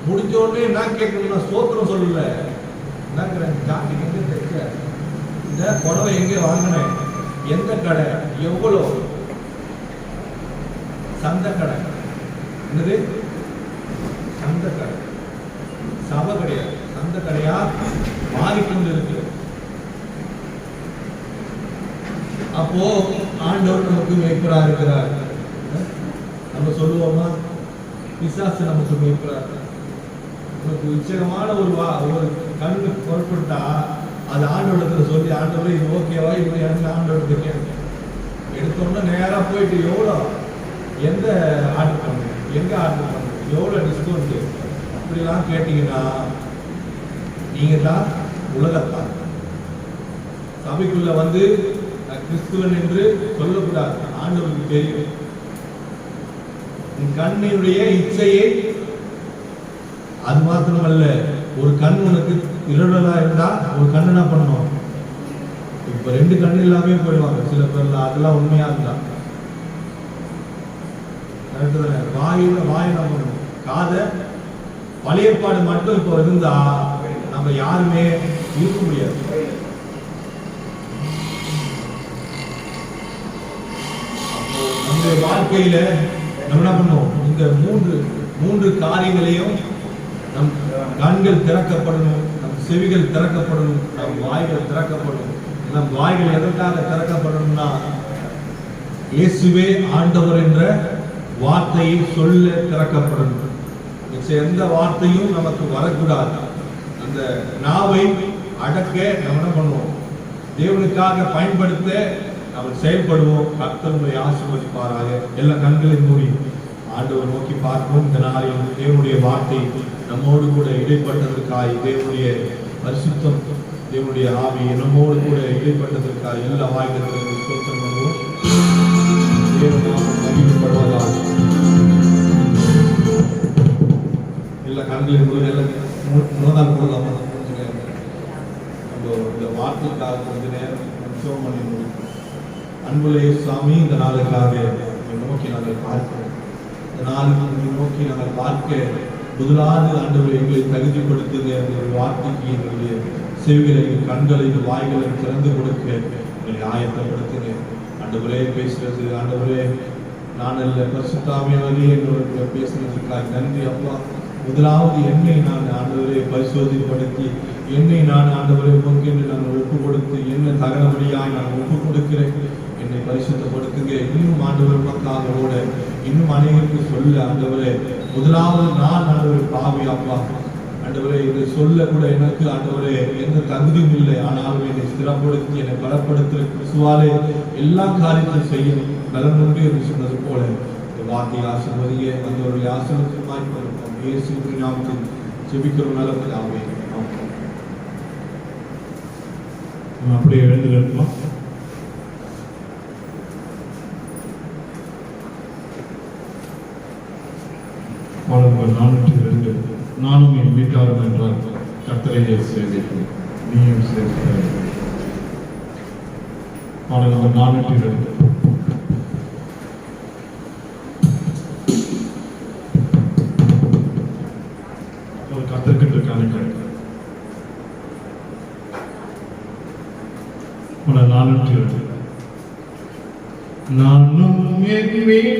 முடிஞ்ச உடனே நான் கேட்கணும்னா சோத்திரம் சொல்லல, ஜாக்கெட் எங்க தைச்ச, இந்த புடவை எங்க வாங்கினேன், எந்த கடை, எவ்வளோ, சந்தை கடை, என்னது சந்தை கடை, சபை கிடையாது, சந்தை கடையா மாறிக்கொண்டு இருக்கு. அப்போ ஆண்டவர் நமக்கு மேய்ப்பரா இருக்கிறார். நம்ம சொல்லுவோமா, பிசாசு நமக்கு மேய்ப்பரார். நமக்கு உச்சகமான ஒரு கண்ணு புறப்பட்டா அது ஆண்டவரத்துல சொல்லி, ஆண்டவரை இது ஓகேவா, இது எனக்கு ஆண்டவரத்துக்கு கேட்க எடுத்தோம்னா நேரா போயிட்டு எவ்வளோ, எந்த ஆர்டர் பண்ணுங்க, எங்க ஆர்டர் பண்ணுங்க, எவ்வளோ டிஸ்கவுண்ட், அப்படிலாம் கேட்டீங்கன்னா நீங்க தான் உலகத்தான். சபைக்குள்ள வந்து கிறிஸ்துவன் என்று சொல்லக்கூடாது, ஆண்டவருக்கு தெரியும். கண்ணினுடைய இச்சையை, அது மாத்திரமல்ல, ஒரு கண் உனக்கு இருளா இருந்தா ஒரு கண் என்ன பண்ணணும்? இப்ப 2 கண் இல்லாமே போயிடுவாங்க சில பேர்ல, அதெல்லாம் உண்மையா இருந்தா. கரெக்டு தானே? வாய் என்ன பண்ணணும்? காதை பழைய ஏற்பாடு மட்டும் இப்போ இருந்தா நம்ம யாருமே இருக்க முடியாது. நம்முடைய வாழ்க்கையில நம்ம என்ன பண்ணுவோம்? இந்த மூன்று காரியங்களையும் நம் கண்கள் திறக்கப்படணும், நம் செவிகள் திறக்கப்படணும், நம் வாய்கள் திறக்கப்படணும். நம் வாய்கள் எதற்காக திறக்கப்படணும்னா, இயேசுவே ஆண்டவர் என்ற வார்த்தையை சொல்ல திறக்கப்படணும். எந்த வார்த்தையும் நமக்கு வரக்கூடாது. அந்த நாவை அடக்க நம்ம என்ன பண்ணுவோம்? தேவனுக்காக பயன்படுத்த நம்ம செயல்படுவோம். கர்த்தரை ஆசீர்வதிப்பாராக. எல்லா கண்களையும் மூடி ஆண்டவர் நோக்கி பார்ப்போம். இந்த நாளில் தேவனுடைய வார்த்தை நம்மோடு கூட இடைப்பட்டதற்காய், தேவனுடைய பரிசுத்தம், தேவனுடைய ஆவி நம்மோடு கூட இடைப்பட்டதற்காய் எல்லா வாய்களும் ஸ்தோத்திரம் பண்ணுவோம். தேவநாமம் மகிமைப்படுவதாக. எல்லா கண்களையும் மூடி முதல் போடலாமா? நம்ம இந்த வார்த்தைக்காக கொஞ்ச நேரம் ஜெபம் பண்ணி முடிப்போம். அன்புலே சுவாமி, இந்த நாளுக்காக நோக்கி நாங்கள் பார்க்கிறோம். இந்த நாளுக்கு நோக்கி நாங்கள் பார்க்க முதலாவது ஆண்டவரை எங்களை தகுதிப்படுத்துங்க. எங்களுடைய வார்த்தைக்கு எங்களுடைய செவிகளை, கண்களை, வாய்களை திறந்து கொடுக்க எங்களை ஆயத்தப்படுத்துங்க. ஆண்டவரே பேசுறது, ஆண்டவரே நான் அல்ல, பரிசுத்த ஆவியானவரே எங்களோட பேசுறதுக்காக நன்றி அப்பா. முதலாவது என்னை நான் ஆண்டவரை பரிசோதனைப்படுத்தி, என்னை நான் ஆண்டவரை உமக்கென்று நான் ஒப்பு கொடுத்து, என்ன தகனபடியாய் நான் ஒப்பு கொடுக்கிறேன். என்னை பரிசுத்தப்படுத்துங்க. இன்னும் ஆண்டவர் உமக்காக ஓட, இன்னும் அனைவருக்கு சொல்ல ஆண்டவரே. முதலாவது நான் ஆண்டவரை பாவி அப்பா. ஆண்டவரே, இதை சொல்ல கூட எனக்கு ஆண்டவரே எந்த தகுதியும் இல்லை. ஆனாலும் என்னை ஸ்திரப்படுத்தி, என்னை பலப்படுத்துகிற கிறிஸ்துவாலே எல்லா காரியத்தையும் செய்யணும் பலன் உண்டு என்று சொன்னது போல இந்த வார்த்தையை ஆசீர்வதிங்க. வந்தவர்களை ஆசீர்வாதமாய் கொடுப்போம். இயேசுவின் நாமத்தில் ஜெபிக்கிறோம் நல்ல பிதாவே. ஆமென். நம்ம அப்படியே எழுந்து நிற்போம். பாடல் நம்பர் 402, நானும் என் வீட்டாரும் என்றால் கர்த்தரையே சேவிப்பேன், நீயும் சேவிப்பாய். பாடல் நம்பர் 402. கர்த்தருக்கு காணிக்கை. பாடல் 402. நானும் என்